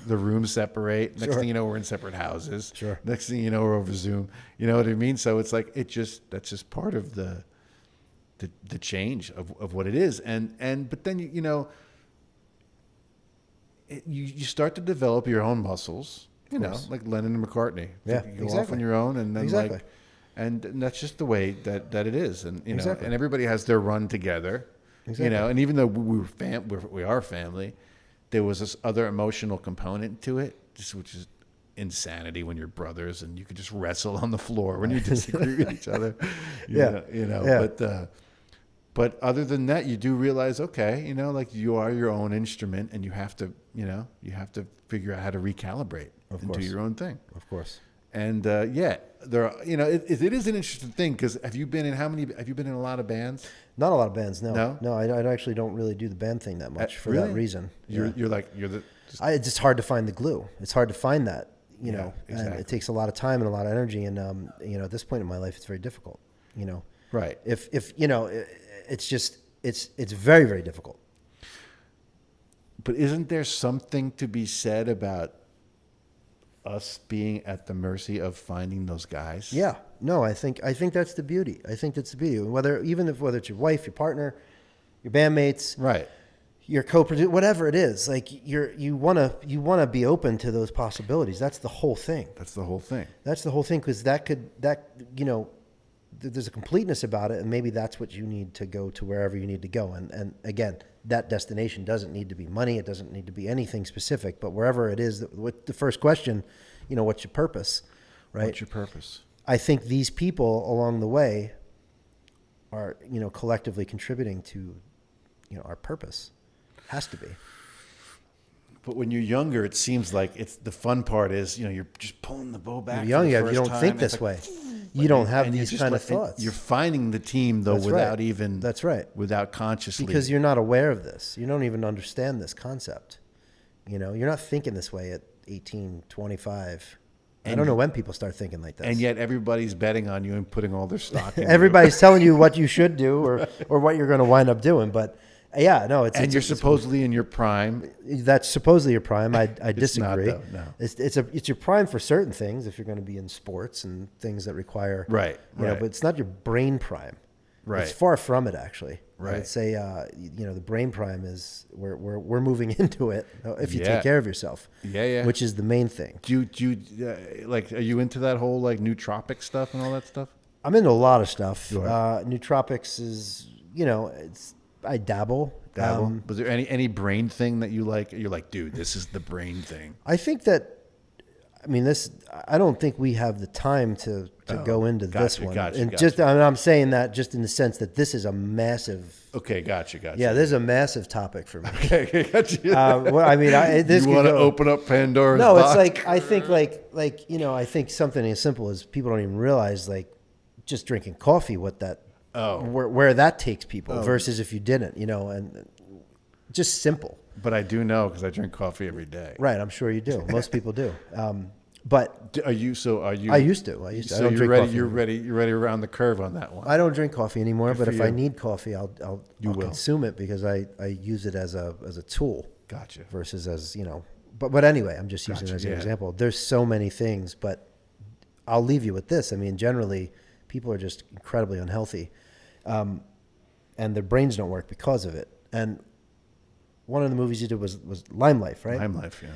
C: The rooms separate. Next
A: Sure.
C: thing you know, we're in separate houses.
A: Sure.
C: Next thing you know, we're over Zoom. You know what I mean? So it's like that's just part of the change of what it is. But then you start to develop your own muscles. Like Lennon and McCartney.
A: Yeah,
C: You go off
A: exactly.
C: on your own, and then
A: Exactly.
C: and that's just the way that it is. And
A: Exactly.
C: and everybody has their run together.
A: Exactly.
C: And even though we are family, there was this other emotional component to it, which is insanity when you're brothers and you could just wrestle on the floor when you disagree with each other.
A: Yeah. Yeah.
C: But other than that, you do realize, okay, like you are your own instrument, and you have to figure out how to recalibrate
A: Of
C: and do
A: course.
C: your own thing.
A: Of course.
C: And there are, it is an interesting thing, because have you been in a lot of bands?
A: Not a lot of bands, no.
C: No?
A: I actually don't really do the band thing that much for that
C: Really?
A: reason.
C: You're
A: Yeah.
C: you're the just,
A: It's just hard to find the glue. It's hard to find that, and
C: exactly.
A: it takes a lot of time and a lot of energy. And at this point in my life, it's very difficult.
C: right.
A: If it's just it's very, very difficult.
C: But isn't there something to be said about us being at the mercy of finding those guys?
A: Yeah. No, I think that's the beauty. I think that's the beauty. Whether it's your wife, your partner, your bandmates,
C: Right.
A: your co-producer, whatever it is, like you wanna be open to those possibilities. That's the whole thing.
C: That's the whole thing.
A: That's the whole thing, because there's a completeness about it, and maybe that's what you need to go to wherever you need to go. And again, that destination doesn't need to be money. It doesn't need to be anything specific. But wherever it is, with the first question, what's your purpose, right?
C: What's your purpose?
A: I think these people along the way are, collectively contributing to, our purpose. Has to be.
C: But when you're younger, it seems like it's the fun part is, you're just pulling the bow back.
A: You're young,
C: for the
A: you
C: first
A: don't think
C: time.
A: this
C: It's
A: way.
C: like,
A: You don't have
C: and you're
A: these
C: just
A: kind
C: like-
A: of thoughts.
C: You're finding the team though
A: That's
C: without
A: right.
C: even.
A: That's right.
C: Without consciously.
A: Because you're not aware of this. You don't even understand this concept. You're not thinking this way at 18, 25. I don't know when people start thinking like this.
C: And yet everybody's betting on you and putting all their stock in you.
A: Everybody's telling you what you should do or what you're going to wind up doing. But yeah, no,
C: And you're supposedly in your prime.
A: that's supposedly your prime. I
C: It's not,
A: disagree.
C: though, no.
A: It's your prime for certain things if you're going to be in sports and things that require
C: Right, right.
A: But it's not your brain prime.
C: Right.
A: It's far from it, actually. I
C: Right.
A: would say the brain prime is we're moving into it if you
C: Yeah.
A: take care of yourself.
C: Yeah, yeah.
A: Which is the main thing.
C: Do you like? Are you into that whole like nootropic stuff and all that stuff?
A: I'm into a lot of stuff.
C: You are?
A: Nootropics is I dabble.
C: Was there any brain thing that you like? You're like, dude, this is the brain thing.
A: I think that, I don't think we have the time to go into this
C: gotcha,
A: one.
C: gotcha,
A: And
C: gotcha.
A: just, I'm saying that just in the sense that this is a massive,
C: Okay, gotcha.
A: yeah, this is a massive topic for me.
C: Okay, gotcha.
A: This
C: You
A: could
C: want to
A: go-
C: open up Pandora's
A: No,
C: box?
A: it's like, I think I think something as simple as people don't even realize, like just drinking coffee, where that takes people versus if you didn't, and just simple.
C: But I do know because I drink coffee every day.
A: Right. I'm sure you do. Most people do. But
C: Are you?
A: I used to. I
C: So
A: don't
C: you're
A: drink
C: ready.
A: coffee
C: You're
A: anymore.
C: ready. You're ready around the curve on that one.
A: I don't drink coffee anymore, but
C: for
A: if I
C: you.
A: need coffee, I'll
C: will.
A: consume it because I use it as a tool
C: Gotcha.
A: versus as But anyway, I'm just using it
C: Gotcha,
A: as an
C: yeah.
A: example. There's so many things, but I'll leave you with this. Generally, people are just incredibly unhealthy, and their brains don't work because of it. And one of the movies you did was Lyme Life, right?
C: Lyme Life, yeah.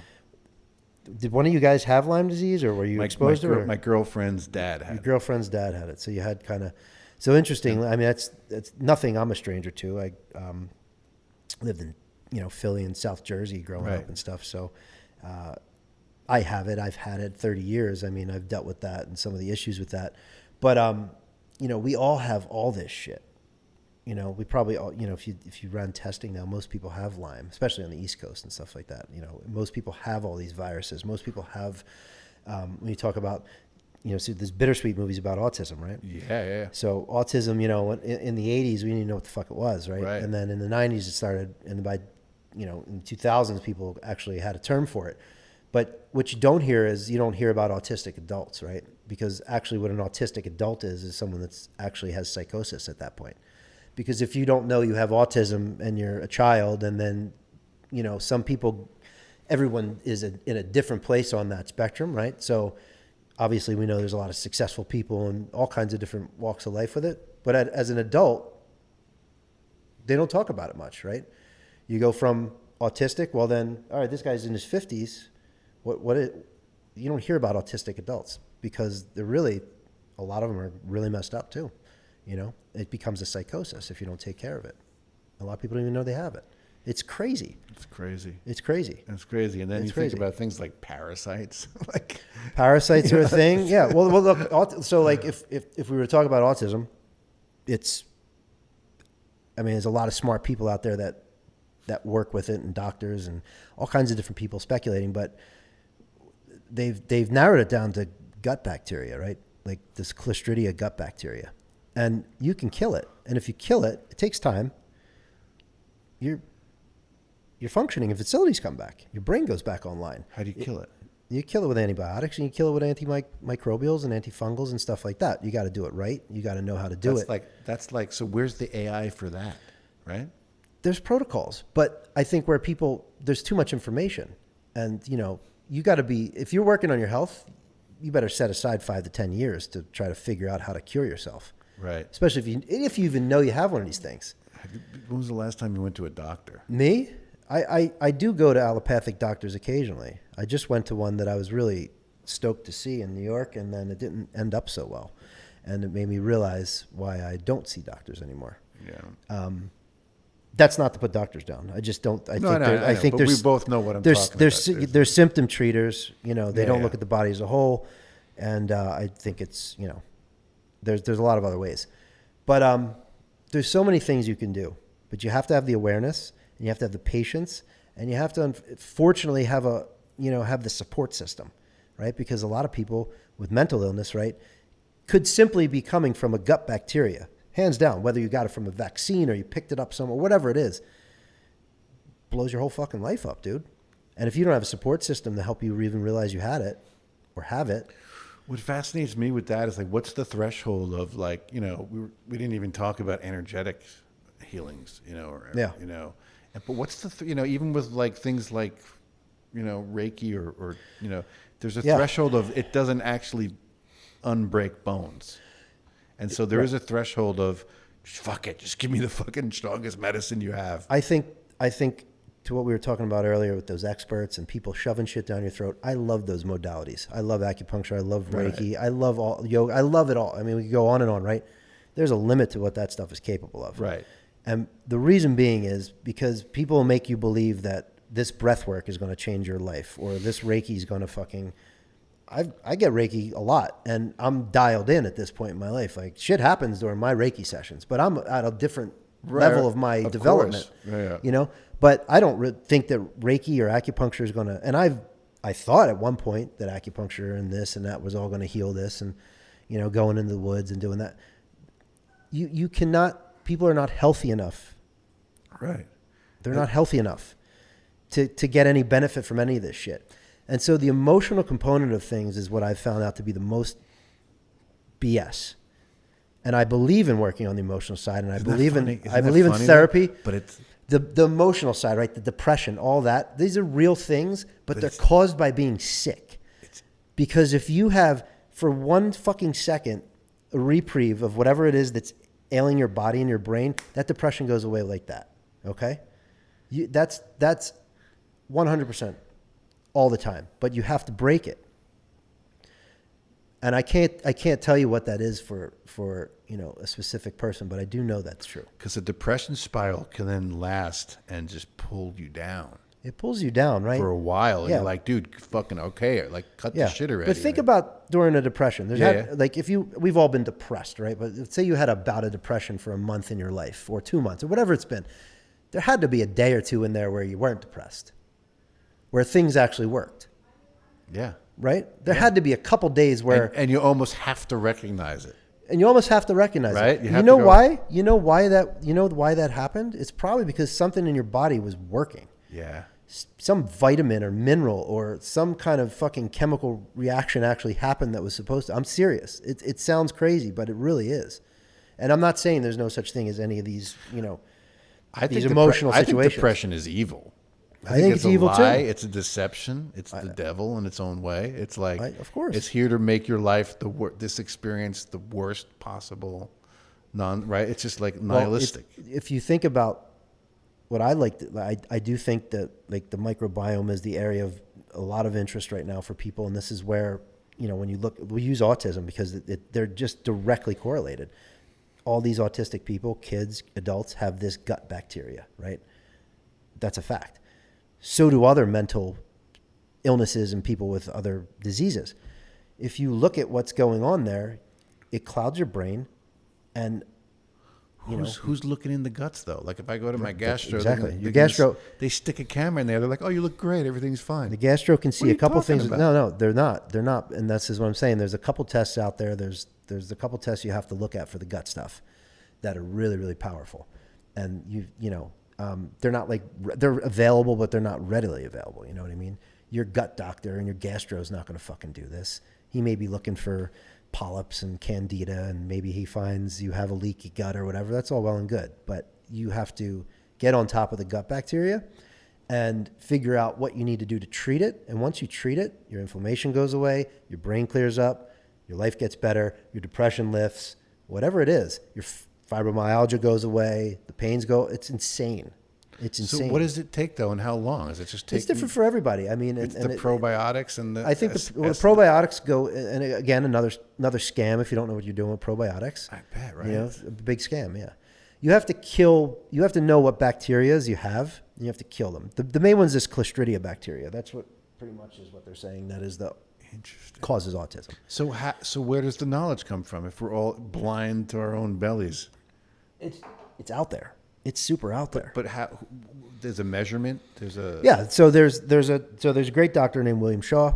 A: Did one of you guys have Lyme disease, or were you exposed to it? or-
C: My girlfriend's dad had
A: Your
C: it.
A: girlfriend's dad had it, so you had kind of. So interesting. That's nothing I'm a stranger to. I lived in Philly and South Jersey growing
C: Right.
A: up and stuff. So I have it. I've had it 30 years. I've dealt with that and some of the issues with that. But we all have all this shit. We probably all, if you run testing now, most people have Lyme, especially on the East Coast and stuff like that. Most people have all these viruses. Most people have When you talk about, so there's Bittersweet movies about autism, right?
C: Yeah.
A: So autism, in the 80s, we didn't even know what the fuck it was, right?
C: Right.
A: And then in the 90s, it started, and by, in the 2000s, people actually had a term for it. But what you don't hear is you don't hear about autistic adults, right? Because actually what an autistic adult is someone that's actually has psychosis at that point. Because if you don't know you have autism and you're a child, and then, some people, everyone is in a different place on that spectrum, right? So obviously we know there's a lot of successful people in all kinds of different walks of life with it. But as an adult, they don't talk about it much, right? You go from autistic, well then, all right, this guy's in his 50s. You don't hear about autistic adults because they're really, a lot of them are really messed up too. It becomes a psychosis if you don't take care of it. A lot of people don't even know they have it. It's crazy.
C: It's crazy.
A: It's crazy.
C: It's crazy. And then
A: It's
C: you
A: crazy.
C: think about things like parasites. Like
A: Parasites are a thing. Yeah. Well, look. So, like, if we were to talk about autism, there's a lot of smart people out there that work with it, and doctors and all kinds of different people speculating, but they've narrowed it down to gut bacteria, right? Like this Clostridia gut bacteria, and you can kill it. And if you kill it, it takes time. You're functioning, and facilities come back. Your brain goes back online.
C: how do you kill it?
A: You kill it with antibiotics, and you kill it with antimicrobials and antifungals and stuff like that. You got to do it right. You got to know how to do it.
C: That's like, so where's the AI for that, right?
A: There's protocols, but I think where there's too much information, and you got to be, if you're working on your health, you better set aside 5 to 10 years to try to figure out how to cure yourself.
C: Right.
A: Especially if you even know you have one of these things.
C: When was the last time you went to a doctor?
A: Me? I do go to allopathic doctors occasionally. I just went to one that I was really stoked to see in New York, and then it didn't end up so well. And it made me realize why I don't see doctors anymore.
C: Yeah.
A: That's not to put doctors down. I just don't. I think
C: but
A: there's,
C: we both know what I'm
A: there's,
C: talking
A: there's,
C: about.
A: There's symptom treaters. They
C: Yeah,
A: don't
C: yeah.
A: look at the body as a whole, and I think it's there's a lot of other ways, but there's so many things you can do. But you have to have the awareness, and you have to have the patience, and you have to fortunately have have the support system, right? Because a lot of people with mental illness, right, could simply be coming from a gut bacteria. Hands down, whether you got it from a vaccine or you picked it up somewhere, whatever it is, blows your whole fucking life up, dude. And if you don't have a support system to help you even realize you had it or have it.
C: What fascinates me with that is like, what's the threshold of like, we didn't even talk about energetic healings,
A: Yeah.
C: But what's even with like things like, Reiki or there's a
A: Yeah.
C: threshold of it doesn't actually unbreak bones. And so there is a threshold of fuck it, just give me the fucking strongest medicine you have.
A: I think to what we were talking about earlier with those experts and people shoving shit down your throat, I love those modalities. I love acupuncture. I love Reiki.
C: Right.
A: I love all yoga. I love it all. I mean, we could go on and on, right? There's a limit to what that stuff is capable of.
C: Right.
A: And the reason being is because people make you believe that this breath work is going to change your life, or this Reiki is going to fucking... I get Reiki a lot, and I'm dialed in at this point in my life. Like, shit happens during my Reiki sessions, but I'm at a different level of my development.
C: Yeah.
A: But I don't think that Reiki or acupuncture is going to... And I thought at one point that acupuncture and this and that was all going to heal this, and going into the woods and doing that. You cannot... People are not healthy enough.
C: Right.
A: They're not healthy enough to get any benefit from any of this shit. And so the emotional component of things is what I've found out to be the most BS. And I believe in working on the emotional side, and I believe in therapy.
C: But it's
A: the emotional side, right? The depression, all that. These are real things, but they're caused by being sick. Because if you have, for one fucking second, a reprieve of whatever it is that's ailing your body and your brain, that depression goes away like that. Okay? That's 100%. All the time, but you have to break it. And I can't tell you what that is for a specific person, but I do know that's true.
C: Because a depression spiral can then last and just pull you down.
A: It pulls you down, right?
C: For a while. And
A: Yeah.
C: you're like, dude, fucking okay. Like, cut the shit already.
A: But think about during a depression.
C: Yeah.
A: Like we've all been depressed, right? But let's say you had a bout of depression for a month in your life, or 2 months, or whatever it's been. There had to be a day or two in there where you weren't depressed, where things actually worked.
C: Yeah.
A: right? There had to be a couple days where,
C: and you almost have to recognize it.
A: and you almost have to recognize
C: Right?
A: it.
C: You
A: You,
C: have
A: know
C: to go-
A: why? You know why that happened? It's probably because something in your body was working.
C: Yeah.
A: Some vitamin or mineral or some kind of fucking chemical reaction actually happened that was supposed to. I'm serious. It sounds crazy, but it really is. And I'm not saying there's no such thing as any of these, these emotional
C: I think
A: situations.
C: depression is evil.
A: I think it's
C: a
A: evil, too.
C: lie. It's a deception. It's the devil in its own way. It's like,
A: Of course.
C: it's here to make your life this experience the worst possible. Right? It's just like
A: Well,
C: nihilistic.
A: if you think about what I do think that like the microbiome is the area of a lot of interest right now for people, and this is where when you look, we use autism because they're just directly correlated. All these autistic people, kids, adults, have this gut bacteria, right? That's a fact. So do other mental illnesses and people with other diseases. If you look at what's going on there, it clouds your brain, and
C: Who's looking in the guts though? Like if I go to my gastro,
A: exactly. Your gastro,
C: they stick a camera in there. They're like, "Oh, you look great. Everything's fine."
A: the gastro can see
C: are
A: a
C: you
A: couple
C: talking
A: things.
C: about?
A: No, they're not, and that's is what I'm saying. There's a couple tests out there. There's a couple tests you have to look at for the gut stuff that are really, really powerful, and they're not like they're available, but they're not readily available. You know what I mean? Your gut doctor and your gastro is not going to fucking do this. He may be looking for polyps and candida, and maybe he finds you have a leaky gut or whatever. That's all well and good, but you have to get on top of the gut bacteria and figure out what you need to do to treat it. And once you treat it, your inflammation goes away, your brain clears up, your life gets better, your depression lifts, whatever it is. Your fibromyalgia goes away, the pains go. It's insane. It's insane.
C: So what does it take though, and how long? Is it just take?
A: It's different for everybody. I mean,
C: It's the probiotics and the.
A: I think the probiotics go, and again, another scam if you don't know what you're doing with probiotics.
C: I bet, right?
A: A big scam, yeah. You have to know what bacterias you have, and you have to kill them. The main one's this Clostridia bacteria. That's what pretty much is what they're saying. That is the causes autism.
C: So where does the knowledge come from if we're all blind to our own bellies?
A: It's out there. It's super out there.
C: But how? There's a measurement. There's a
A: Yeah. So there's a great doctor named William Shaw.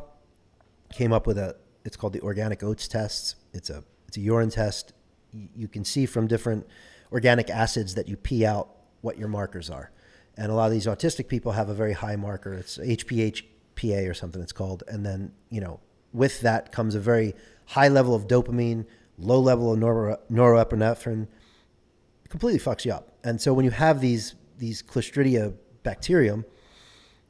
A: Came up with it's called the organic oats test. It's a urine test. You can see from different organic acids that you pee out what your markers are. And a lot of these autistic people have a very high marker. It's HPA or something it's called. And then, with that comes a very high level of dopamine, low level of norepinephrine. It completely fucks you up. And so when you have these Clostridia bacterium,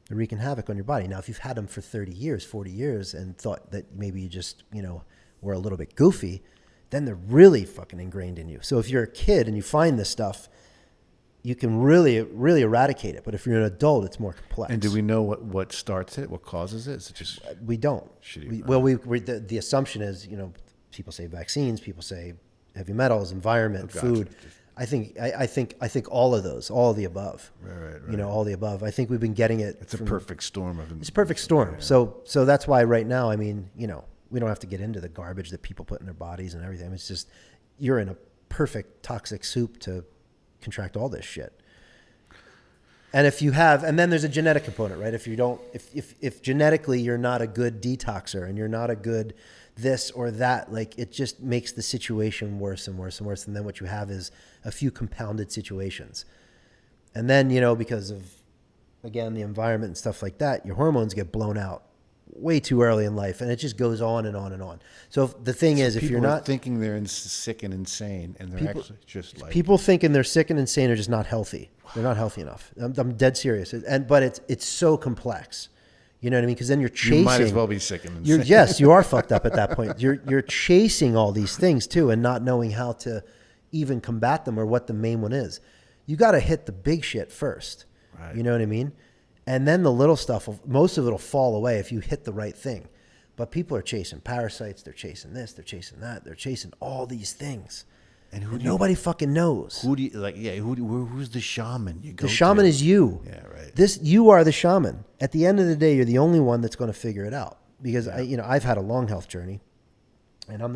A: they're wreaking havoc on your body. Now, if you've had them for 30 years, 40 years, and thought that maybe you just, were a little bit goofy, then they're really fucking ingrained in you. So if you're a kid and you find this stuff, you can really, really eradicate it. But if you're an adult, it's more complex.
C: And do we know what starts it? What causes it? Is it just
A: We don't.
C: shitty?
A: The assumption is, people say vaccines, people say heavy metals, environment, food. I think all of those, all of the above.
C: Right.
A: All the above. I think we've been getting it.
C: It's a perfect storm of.
A: It's a perfect storm. Yeah. So that's why right now, I mean, we don't have to get into the garbage that people put in their bodies and everything. It's just you're in a perfect toxic soup to contract all this shit. And and then there's a genetic component, right? If genetically you're not a good detoxer and you're not a good this or that, like it just makes the situation worse and worse and worse. And then what you have is a few compounded situations. And then, because of, again, the environment and stuff like that, your hormones get blown out way too early in life. And it just goes on and on and on. So the thing is, if you're not
C: thinking they're sick and insane, and they're actually just like
A: people thinking they're sick and insane are just not healthy. They're not healthy enough. I'm dead serious. But it's so complex. You know what I mean? Because then you're chasing.
C: You might as well be sick and insane.
A: Yes, you are fucked up at that point. You're chasing all these things too, and not knowing how to even combat them or what the main one is. You got to hit the big shit first.
C: Right.
A: You know what I mean? And then the little stuff, most of it will fall away if you hit the right thing. But people are chasing parasites. They're chasing this. They're chasing that. They're chasing all these things. And nobody fucking knows.
C: Who do you like? Yeah, who's the shaman you go to?
A: The shaman is you.
C: Yeah, right.
A: You are the shaman. At the end of the day, you're the only one that's going to figure it out. Because I've had a long health journey, and I'm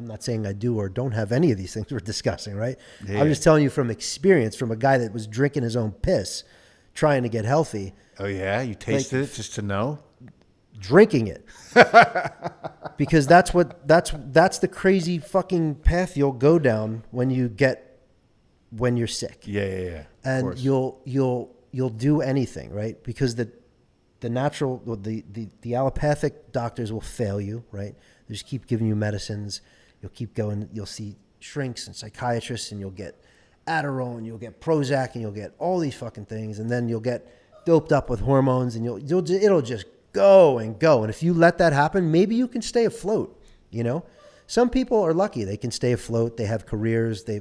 A: not saying I do or don't have any of these things we're discussing, right?
C: Yeah.
A: I'm just telling you from experience, from a guy that was drinking his own piss, trying to get healthy.
C: Oh yeah, you tasted it just to know.
A: drinking it. Because that's the crazy fucking path you'll go down when you're sick.
C: Yeah.
A: And you'll do anything, right? Because the allopathic doctors will fail you, right? They just keep giving you medicines. You'll keep going. You'll see shrinks and psychiatrists, and you'll get Adderall, and you'll get Prozac, and you'll get all these fucking things, and then you'll get doped up with hormones, and it'll just go and go. And if you let that happen, maybe you can stay afloat. You know, some people are lucky; they can stay afloat. They have careers. They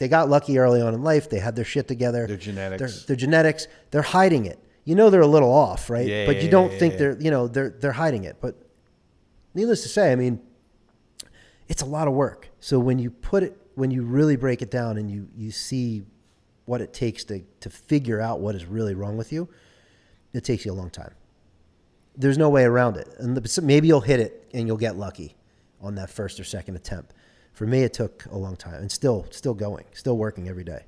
A: got lucky early on in life. They had their shit together.
C: Their genetics.
A: Their genetics. They're hiding it. You know, they're a little off, right?
C: Yeah,
A: but you don't think they're hiding it. But needless to say, I mean, it's a lot of work. So when you really break it down and you see what it takes to figure out what is really wrong with you, it takes you a long time. There's no way around it. And maybe you'll hit it and you'll get lucky on that first or second attempt. For me, it took a long time, and still going, still working every day.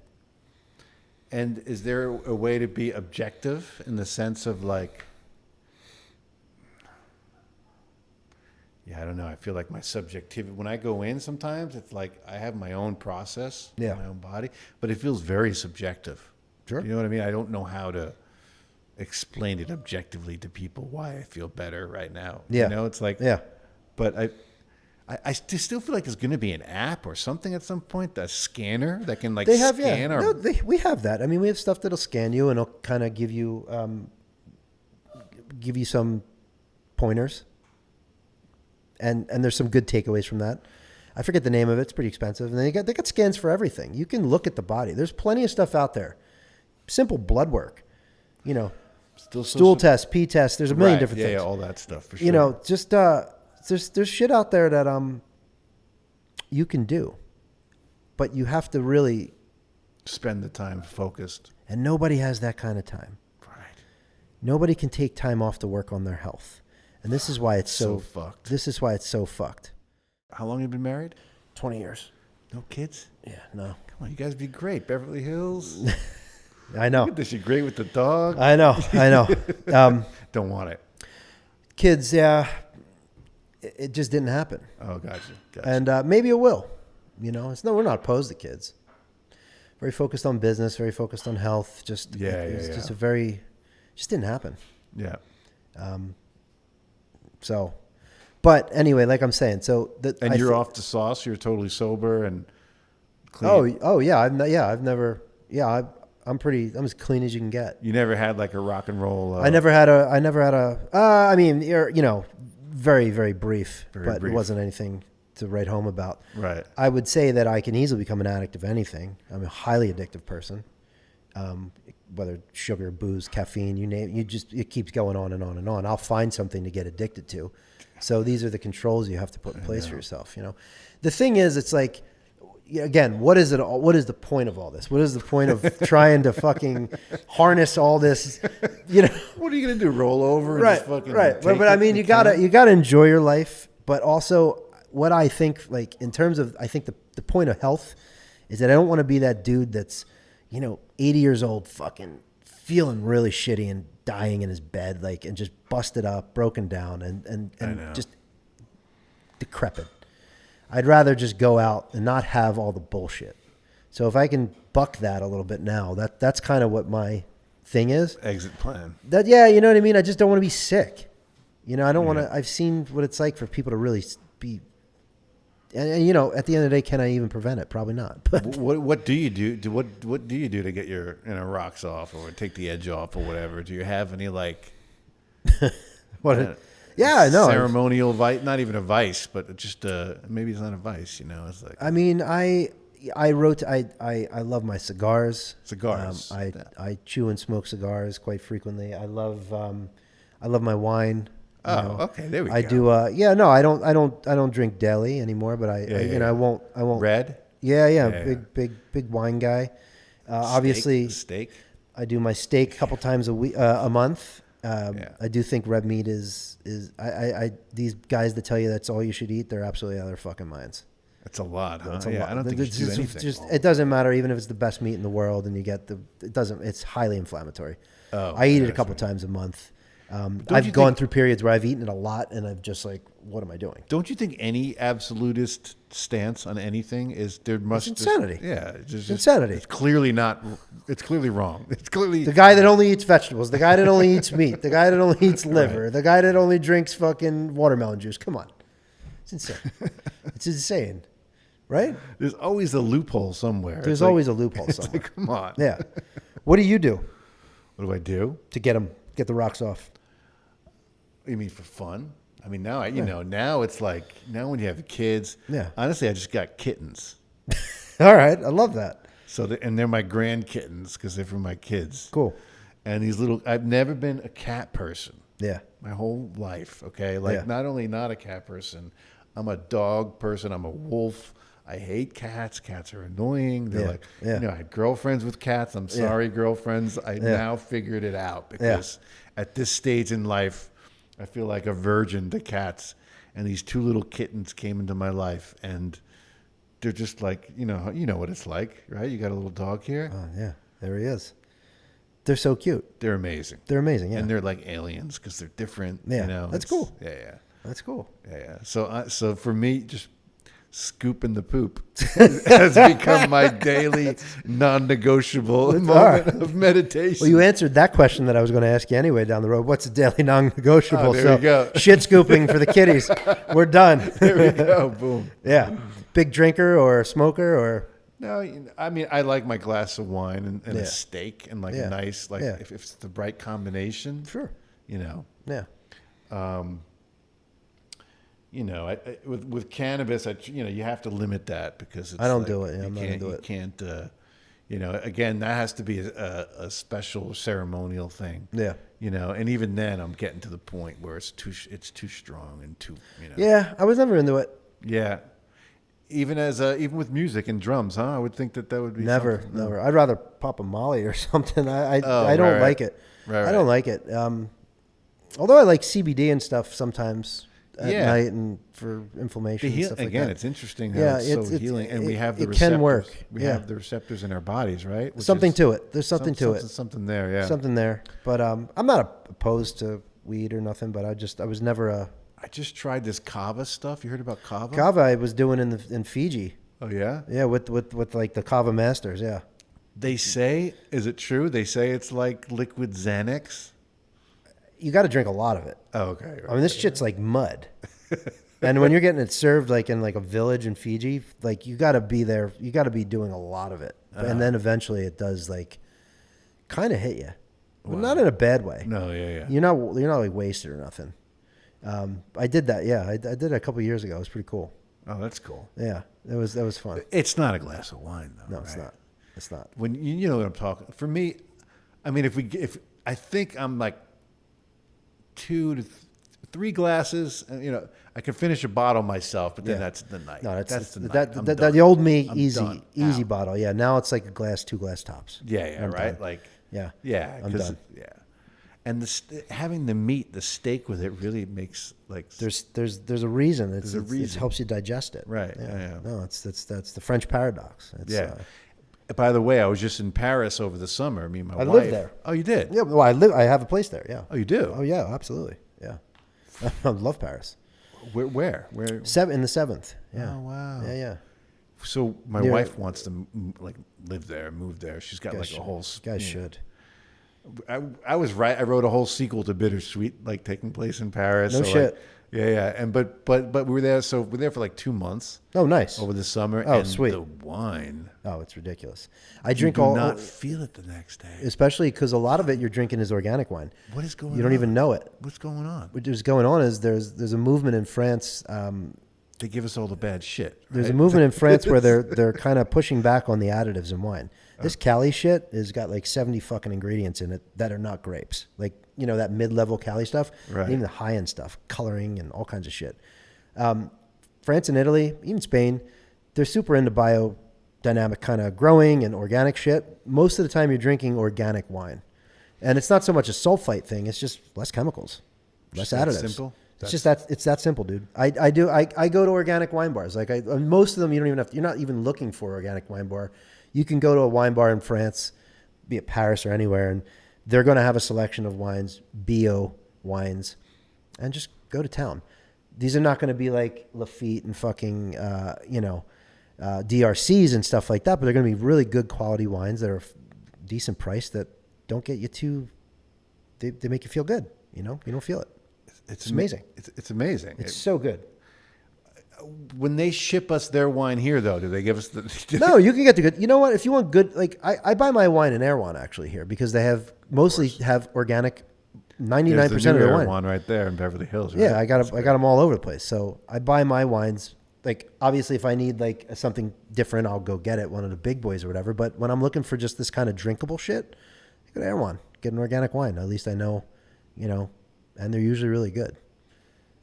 C: And is there a way to be objective in the sense of like, I don't know. I feel like my subjectivity, when I go in sometimes, it's like I have my own process, my own body, but it feels very subjective.
A: Sure.
C: You know what I mean? I don't know how to explain it objectively to people why I feel better right now.
A: Yeah.
C: You know, it's like, but I still feel like there's going to be an app or something at some point, a scanner that can like scan our...
A: we have that. I mean, we have stuff that'll scan you and it'll kind of give you some pointers. And there's some good takeaways from that. I forget the name of it. It's pretty expensive. And then they got scans for everything. You can look at the body. There's plenty of stuff out there. Simple blood work, you know, stool test, pee test. There's a million different things.
C: Yeah, all that stuff for sure.
A: You know, just there's shit out there that you can do, but you have to really
C: spend the time focused.
A: And nobody has that kind of time.
C: Right.
A: Nobody can take time off to work on their health. And this is why it's so
C: fucked.
A: This is why it's so fucked.
C: How long have you been married?
A: 20 years.
C: No kids?
A: Yeah, no.
C: Come on, you guys be great. Beverly Hills.
A: I know.
C: Look at this. You're great with the dog.
A: I know.
C: Don't want it.
A: Kids, yeah. It just didn't happen.
C: Oh, gotcha.
A: And maybe it will. You know, we're not opposed to kids. Very focused on business, very focused on health. Just just didn't happen.
C: Yeah.
A: So, but anyway, like I'm saying,
C: you're off the sauce. You're totally sober and clean.
A: Oh yeah. I'm as clean as you can get.
C: You never had like a rock and roll.
A: I never had a. I mean, you know, very very brief, but it wasn't anything to write home about.
C: Right.
A: I would say that I can easily become an addict of anything. I'm a highly addictive person. Whether sugar, booze, caffeine, you name it, it keeps going on and on and on. I'll find something to get addicted to. So these are the controls you have to put in place for yourself. You know, the thing is, it's like, again, what is it? What is the point of all this? What is the point of trying to fucking harness all this? You know,
C: what are you gonna do? Roll over? And
A: right,
C: just fucking
A: right. But I mean, you gotta enjoy your life. But also, what I think, like in terms of, I think the point of health is that I don't want to be that dude that's, you know, 80 years old, fucking feeling really shitty and dying in his bed, like, and just busted up, broken down, and just decrepit. I'd rather just go out and not have all the bullshit. So if I can buck that a little bit now, that's kind of what my thing is.
C: Exit plan.
A: You know what I mean? I just don't want to be sick. You know, I don't want to, I've seen what it's like for people to really be, and you know, at the end of the day, can I even prevent it? Probably not. But
C: what do you do? What do you do to get your rocks off or take the edge off or whatever? Do you have any like ceremonial vice? Not even a vice, but just maybe it's not a vice. You know, it's like, I
A: mean, I love my cigars.
C: Cigars.
A: I chew and smoke cigars quite frequently. I love my wine.
C: Oh, okay. There we go.
A: I do. I don't drink daily anymore, but I won't.
C: Red.
A: Yeah. Big wine guy. Obviously,
C: steak.
A: I do my steak a couple times a month. I do think red meat is these guys that tell you that's all you should eat, they're absolutely out of their fucking minds.
C: That's a lot, huh?
A: That's a lot.
C: I don't think you should do anything.
A: It doesn't matter, even if it's the best meat in the world, and you get it's highly inflammatory.
C: Oh,
A: I eat it a couple times a month. I've gone through periods where I've eaten it a lot, and I've just like, what am I doing?
C: Don't you think any absolutist stance on anything is there must
A: It's insanity.
C: It's just
A: Insanity.
C: It's clearly not. It's clearly wrong. It's clearly
A: The guy that only eats vegetables, the guy that only eats meat, the guy that only eats liver, the guy that only drinks fucking watermelon juice. Come on. It's insane. It's insane. Right?
C: There's always a loophole somewhere.
A: There's always a loophole
C: It's
A: somewhere.
C: like, come on.
A: Yeah. What do you do
C: What do I do?
A: to get the rocks off?
C: You mean for fun? I mean, now now it's like now when you have kids.
A: Yeah.
C: Honestly, I just got kittens.
A: All right. I love that.
C: So and they're my grand kittens because they're from my kids.
A: Cool.
C: And these little. I've never been a cat person.
A: Yeah.
C: My whole life. Okay. Like not only not a cat person, I'm a dog person. I'm a wolf. I hate cats. Cats are annoying. They're like, I had girlfriends with cats. I'm sorry, girlfriends. I now figured it out because at this stage in life, I feel like a virgin to cats. And these two little kittens came into my life, and they're just like, you know what it's like, right? You got a little dog here.
A: Oh, yeah. There he is. They're so cute.
C: They're amazing.
A: They're amazing. Yeah.
C: And they're like aliens because they're different.
A: Yeah. That's cool.
C: Yeah.
A: That's cool.
C: Yeah. So for me, just scooping the poop has become my daily non-negotiable moment of meditation.
A: Well, you answered that question that I was going to ask you anyway down the road. What's a daily non-negotiable?
C: Oh, there we go.
A: Shit scooping for the kiddies. We're done.
C: There we go. Boom.
A: Yeah. Big drinker or smoker or?
C: No, I mean, I like my glass of wine and a steak and like a nice, like if it's the right combination.
A: Sure.
C: Yeah. With cannabis, you have to limit that because it's
A: I don't do it. Yeah, I'm not gonna do it.
C: You can't, again, that has to be a special ceremonial thing.
A: Yeah.
C: And even then, I'm getting to the point where it's too strong and too.
A: Yeah, I was never into it.
C: Yeah. Even with music and drums, huh? I would think that would be
A: Never. I'd rather pop a Molly or something. I
C: right,
A: don't like it.
C: Right.
A: I don't like it. Although I like CBD and stuff sometimes at night and for inflammation and stuff like that.
C: It's interesting how it's so healing, and we have the
A: it
C: receptors.
A: can work.
C: We have the receptors in our bodies, right? Which
A: Something
C: is
A: to it. There's something to it.
C: Something there, yeah.
A: Something there. But I'm not opposed to weed or nothing. But I was never a.
C: I just tried this kava stuff. You heard about kava?
A: Kava I was doing in Fiji.
C: Oh yeah.
A: Yeah, with like the kava masters. Yeah.
C: They say, is it true? They say it's like liquid Xanax.
A: You got to drink a lot of it.
C: Oh, okay. Right.
A: I mean, this shit's like mud. And when you're getting it served like in like a village in Fiji, like you got to be there. You got to be doing a lot of it, and then eventually it does like kind of hit you, but not in a bad way.
C: No, yeah.
A: You're not like wasted or nothing. I did that. Yeah, I did it a couple years ago. It was pretty cool.
C: Oh, that's cool.
A: Yeah, that was fun.
C: It's not a glass of wine, though.
A: No, it's not. It's not.
C: When you know what I'm talking. For me, I mean, if I think I'm like 2 to 3 glasses, I can finish a bottle myself, but then that's the night.
A: No,
C: that's the night.
A: the old me
C: I'm
A: easy
C: done.
A: easy
C: Out.
A: bottle. Yeah, now it's like a glass, 2 glass tops.
C: Yeah,
A: I'm
C: right.
A: done.
C: Like
A: yeah, I'm done.
C: Yeah, and having the meat, the steak with it, really makes like
A: There's a reason. It
C: reason.
A: helps you digest it.
C: Right. Yeah.
A: No, that's the French paradox.
C: By the way, I was just in Paris over the summer. Me and my wife.
A: I lived there.
C: Oh, you did?
A: Yeah. Well, I have a place there. Yeah.
C: Oh, you do?
A: Oh yeah, absolutely. Yeah. I love Paris.
C: Where?
A: In the 7th. Yeah.
C: Oh wow.
A: Yeah.
C: So my wife wants to live there, move there. She's got like a whole.
A: Guys should.
C: I was right. I wrote a whole sequel to Bittersweet, like taking place in Paris.
A: No shit.
C: Like, yeah. And but we were there. So we're there for like 2 months.
A: Oh, nice.
C: Over the summer.
A: Oh,
C: and
A: sweet.
C: The wine.
A: Oh, it's ridiculous. I drink
C: You do not feel it the next day.
A: especially because a lot of it you're drinking is organic wine.
C: What is going on?
A: You don't even know it.
C: What's going on?
A: What is going on is there's a movement in France.
C: They give us all the bad shit. Right?
A: There's a movement in France where they're kind of pushing back on the additives in wine. This Cali shit has got like 70 fucking ingredients in it that are not grapes. Like, that mid-level Cali stuff,
C: Right.
A: and even the high-end stuff, coloring and all kinds of shit. France and Italy, even Spain, they're super into biodynamic kind of growing and organic shit. Most of the time you're drinking organic wine. And it's not so much a sulfite thing, it's just less chemicals, less
C: Just that
A: additives.
C: simple?
A: It's that simple, dude. I go to organic wine bars. Like most of them, you're not even looking for organic wine bar. You can go to a wine bar in France, be it Paris or anywhere, and they're going to have a selection of wines, bio wines, and just go to town. These are not going to be like Lafite and fucking, DRCs and stuff like that, but they're going to be really good quality wines that are decent price that don't get you too, they make you feel good. You don't feel it. It's amazing.
C: It's amazing.
A: It's so good.
C: When they ship us their wine here, though, do they give us the?
A: No, you can get the good. You know what? If you want good, like I buy my wine in Erewhon actually here because they have mostly have organic. 99% of their wine.
C: One right there in Beverly Hills. Right?
A: Yeah, I got them all over the place. So I buy my wines. Like obviously, if I need like something different, I'll go get it, one of the big boys or whatever. But when I'm looking for just this kind of drinkable shit, I go to Erewhon, get an organic wine. At least I know, and they're usually really good.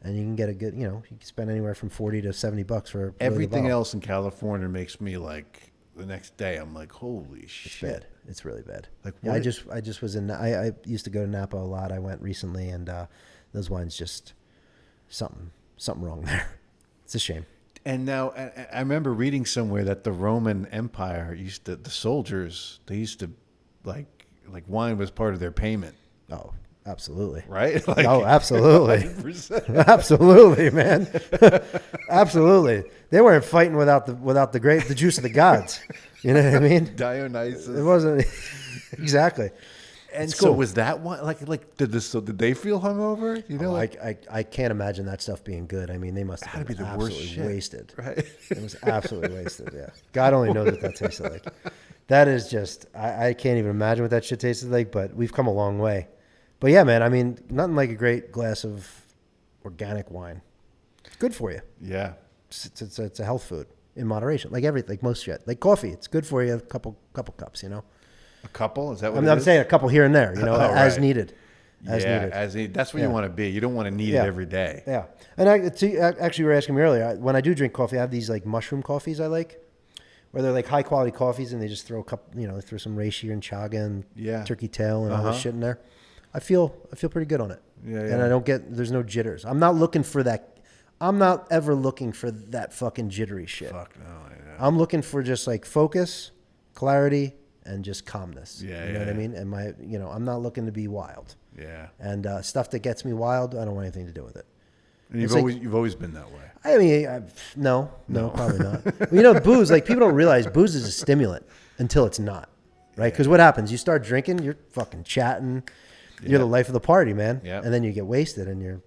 A: And you can get a good, you can spend anywhere from $40 to $70 for a
C: everything else in California makes me like the next day. I'm like, holy shit!
A: It's bad. It's really bad.
C: Like
A: I just was in. I used to go to Napa a lot. I went recently, and those wines just something wrong there. It's a shame.
C: And now I remember reading somewhere that the Roman Empire the soldiers, they used to like wine was part of their payment.
A: Oh, absolutely.
C: Right?
A: Oh, absolutely.
C: 100%.
A: Absolutely, man. Absolutely. They weren't fighting without the juice of the gods. You know what I mean?
C: Dionysus.
A: It wasn't exactly.
C: And
A: it's
C: so
A: cool.
C: was that one did they feel hungover?
A: I can't imagine that stuff being good. I mean, they must have been absolutely wasted.
C: Right?
A: It was absolutely wasted. Yeah. God only knows what that tasted like. That is just I can't even imagine what that shit tasted like, but we've come a long way. But yeah, man, I mean, nothing like a great glass of organic wine. It's good for you.
C: Yeah.
A: It's a health food in moderation, like everything, like most shit. Like coffee, it's good for you. A couple cups,
C: A couple? Is that what
A: I'm saying a couple here and there, as
C: right.
A: needed.
C: As needed. That's where you want to be. You don't want to need it every day.
A: Yeah. And actually, you were asking me earlier, when I do drink coffee, I have these like mushroom coffees I like, where they're like high quality coffees and they just throw a couple, throw some reishi and chaga and turkey tail and all this shit in there. I feel pretty good on it.
C: Yeah.
A: And there's no jitters. I'm not looking for that. I'm not ever looking for that fucking jittery shit.
C: Fuck no. I know.
A: I'm looking for just like focus, clarity, and just calmness.
C: Yeah.
A: You know what I mean? And I'm not looking to be wild.
C: Yeah.
A: And stuff that gets me wild, I don't want anything to do with it.
C: And you've always been that way.
A: I mean, no, probably not. Well, booze, like people don't realize booze is a stimulant until it's not, right? Because what happens? You start drinking, you're fucking chatting, you're the life of the party, man.
C: Yeah.
A: And then you get wasted and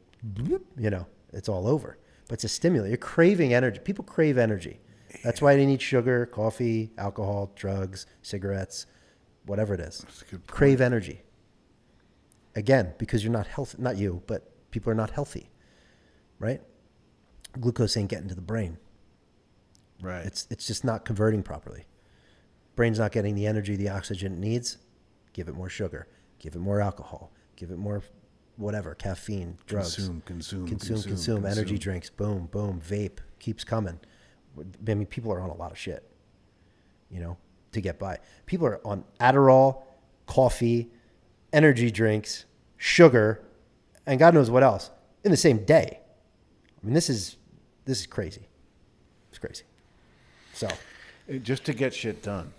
A: it's all over. But it's a stimulant. You're craving energy. People crave energy. That's why they need sugar, coffee, alcohol, drugs, cigarettes, whatever it is.
C: That's a good point.
A: Crave energy. Again, because you're not healthy. Not you, but people are not healthy, right? Glucose ain't getting to the brain.
C: Right.
A: It's just not converting properly. Brain's not getting the energy, the oxygen it needs. Give it more sugar. Give it more alcohol. Give it more whatever, caffeine, drugs. Consume. Energy drinks. Boom, boom. Vape keeps coming. I mean, people are on a lot of shit, to get by. People are on Adderall, coffee, energy drinks, sugar, and God knows what else in the same day. I mean, this is crazy. It's crazy. So,
C: just to get shit done.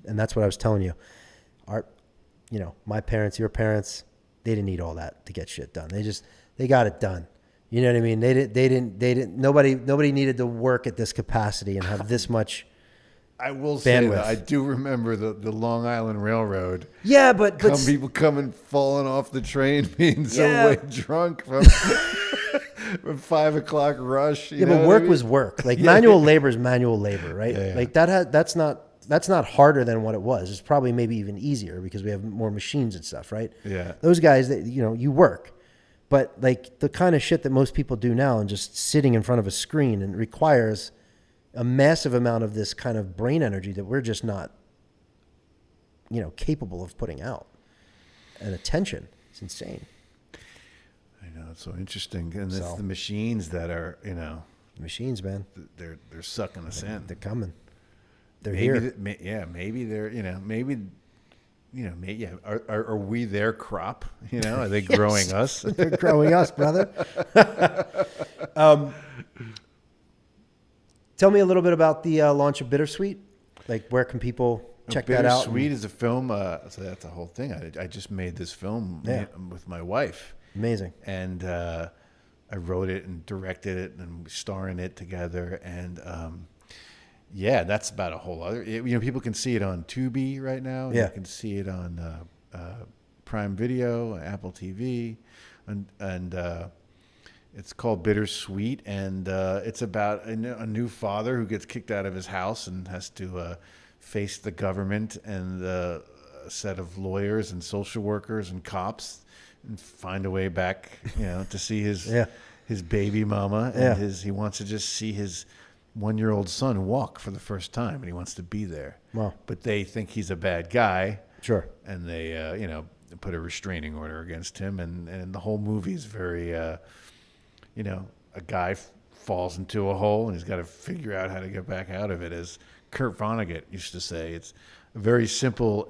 A: And that's what I was telling you. My parents, your parents, they didn't need all that to get shit done. They got it done. You know what I mean? They didn't, nobody needed to work at this capacity and have this much
C: I will say
A: bandwidth.
C: that I do remember the Long Island Railroad.
A: Yeah, but
C: People coming falling off the train, being so way drunk from 5 o'clock rush.
A: But work was work. Like manual labor is manual labor, right?
C: Yeah.
A: Like that's not harder than what it was. It's probably maybe even easier because we have more machines and stuff, right?
C: Yeah.
A: Those guys that you work, but like the kind of shit that most people do now and just sitting in front of a screen and requires a massive amount of this kind of brain energy that we're just not, capable of putting out. And attention. It's insane.
C: I know, it's so interesting. And it's the machines that are,
A: Machines, man.
C: They're sucking us in.
A: They're coming. They're here.
C: Maybe they're, are we their crop? Are they growing us?
A: They're growing us, brother. Tell me a little bit about the launch of Bittersweet. Like, where can people check that out.
C: Bittersweet is a film. So that's the whole thing. I just made this film with my wife.
A: Amazing.
C: And I wrote it and directed it and we star in it together. And yeah, that's about a whole other. People can see it on Tubi right now. And you can see it on Prime Video, Apple TV, and it's called Bittersweet. And it's about a new father who gets kicked out of his house and has to face the government and a set of lawyers and social workers and cops and find a way back, to see his baby mama. And he wants to just see his 1-year-old son walk for the first time, and he wants to be there. Wow. But they think he's a bad guy.
A: Sure.
C: And they, put a restraining order against him. And the whole movie is very, a guy falls into a hole and he's got to figure out how to get back out of it. As Kurt Vonnegut used to say, it's a very simple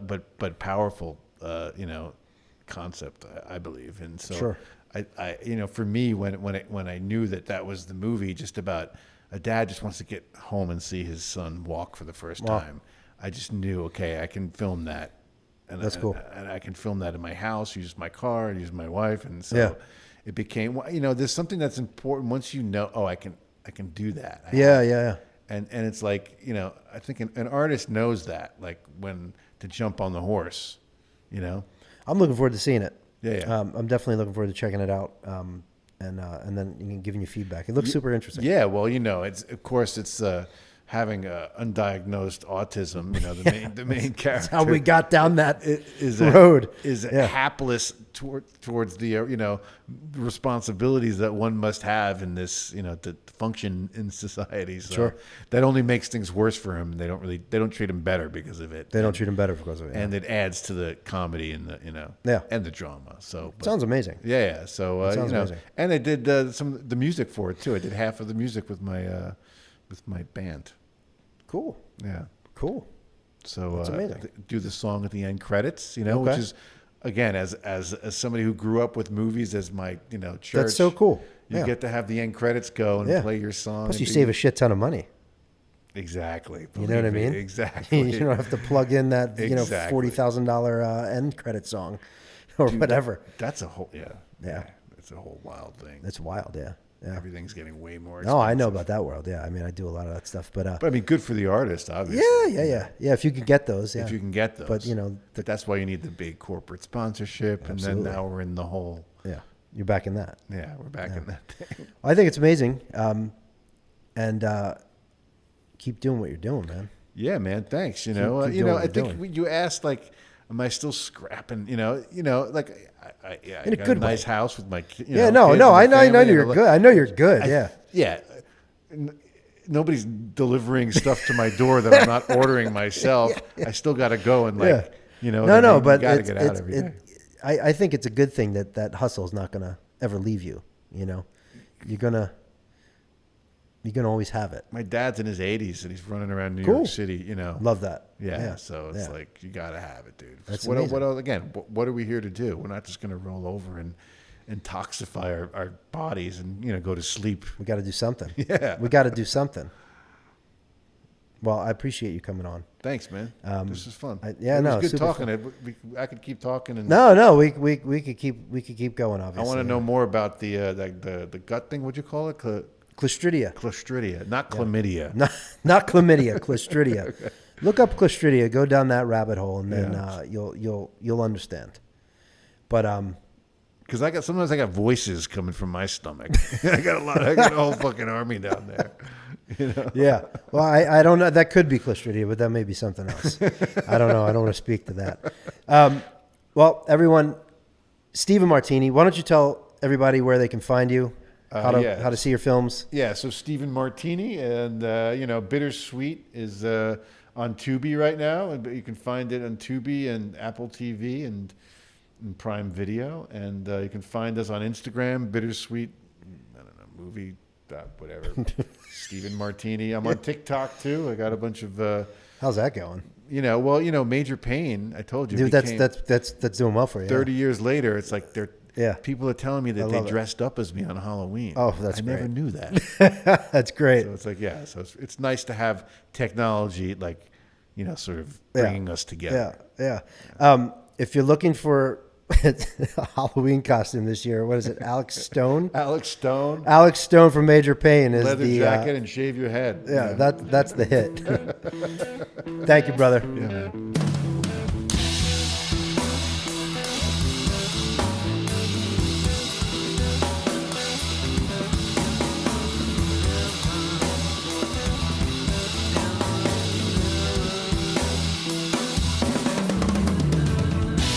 C: but powerful, concept, I believe. And so,
A: sure.
C: I for me, when I knew that was the movie, just about a dad just wants to get home and see his son walk for the first time, I just knew, okay, I can film that. And
A: that's cool.
C: And I can film that in my house, use my car, use my wife, and so it became. There's something that's important once I can do that.
A: Yeah.
C: And it's like, I think an artist knows that, like when to jump on the horse,
A: I'm looking forward to seeing it.
C: Yeah.
A: I'm definitely looking forward to checking it out. And then giving you feedback. It looks super interesting.
C: Yeah. Well, it's having undiagnosed autism. The main character.
A: That's how we got down that road.
C: Is hapless towards the responsibilities that one must have in this to function in society. So
A: sure.
C: That only makes things worse for him. They don't treat him better because of it.
A: They don't treat him better because of it.
C: And it adds to the comedy and and the drama. So
A: sounds amazing.
C: Yeah. So
A: sounds amazing.
C: And I did some of the music for it too. I did half of the music with my band.
A: Cool.
C: Yeah.
A: Cool.
C: So
A: that's amazing.
C: Do the song at the end credits, which is, again, as somebody who grew up with movies as my church.
A: That's so cool.
C: You get to have the end credits go and play your song.
A: Plus, you save a shit ton of money.
C: Exactly.
A: You know what I mean?
C: Exactly.
A: You don't have to plug in that $40,000 end credit song or whatever.
C: That's a whole It's a whole wild thing.
A: It's wild. Yeah.
C: Everything's getting way more expensive.
A: No, I know about that world. Yeah, I mean, I do a lot of that stuff, but
C: I mean, good for the artist, obviously.
A: Yeah. If you can get those,
C: if you can get those,
A: but
C: that's why you need the big corporate sponsorship, absolutely. And then now we're in the whole.
A: Yeah, you're back in that.
C: Yeah, we're back in that thing.
A: I think it's amazing, and keep doing what you're doing, man.
C: Yeah, man. Thanks. I think you asked am I still scrapping? Like I
A: in a
C: got
A: good
C: a nice
A: way.
C: house with my
A: I know you're good. I know you're good. Yeah.
C: Nobody's delivering stuff to my door that I'm not ordering myself. I still got to go and but
A: you got
C: to get out every day.
A: I think it's a good thing that hustle is not going to ever leave you. You're gonna always have it.
C: My dad's in his 80s and he's running around New York City.
A: Love that.
C: Yeah. So it's like you got to have it, dude.
A: That's
C: what
A: amazing.
C: What are we here to do? We're not just going to roll over and toxify our bodies and go to sleep.
A: We got to do something.
C: Yeah.
A: We got to do something. Well, I appreciate you coming on.
C: Thanks, man. This is fun.
A: It
C: was good
A: super
C: talking.
A: fun.
C: I could keep talking. And
A: No, we could keep going. Obviously,
C: I want to know more about the gut thing. What'd you call it?
A: Clostridia,
C: not chlamydia.
A: Not chlamydia, Clostridia.
C: Okay.
A: Look up Clostridia. Go down that rabbit hole, and then you'll understand. But
C: because sometimes I got voices coming from my stomach. I got a whole fucking army down there.
A: Yeah. Well, I don't know. That could be Clostridia, but that may be something else. I don't know. I don't want to speak to that. Well, everyone, Steven Martini, why don't you tell everybody where they can find you? How to see your films?
C: Yeah, so Steven Martini, and Bittersweet is on Tubi right now, but you can find it on Tubi and Apple TV and Prime Video, and you can find us on Instagram, Bittersweet, movie, whatever, Steven Martini. I'm on TikTok too. I got a bunch of.
A: How's that going?
C: Major Payne. I told you,
A: dude. That's doing well for you.
C: 30 years later, it's like they're.
A: Yeah.
C: People are telling me that they dressed up as me on Halloween.
A: Oh, that's great.
C: I never knew that.
A: That's great.
C: So it's like, so it's nice to have technology sort of bringing us together.
A: Yeah. If you're looking for a Halloween costume this year, what is it? Alex Stone?
C: Alex Stone,
A: Alex Stone from Major Payne is
C: leather
A: the
C: jacket and shave your head.
A: yeah. That's the hit. Thank you, brother.
C: Yeah, man.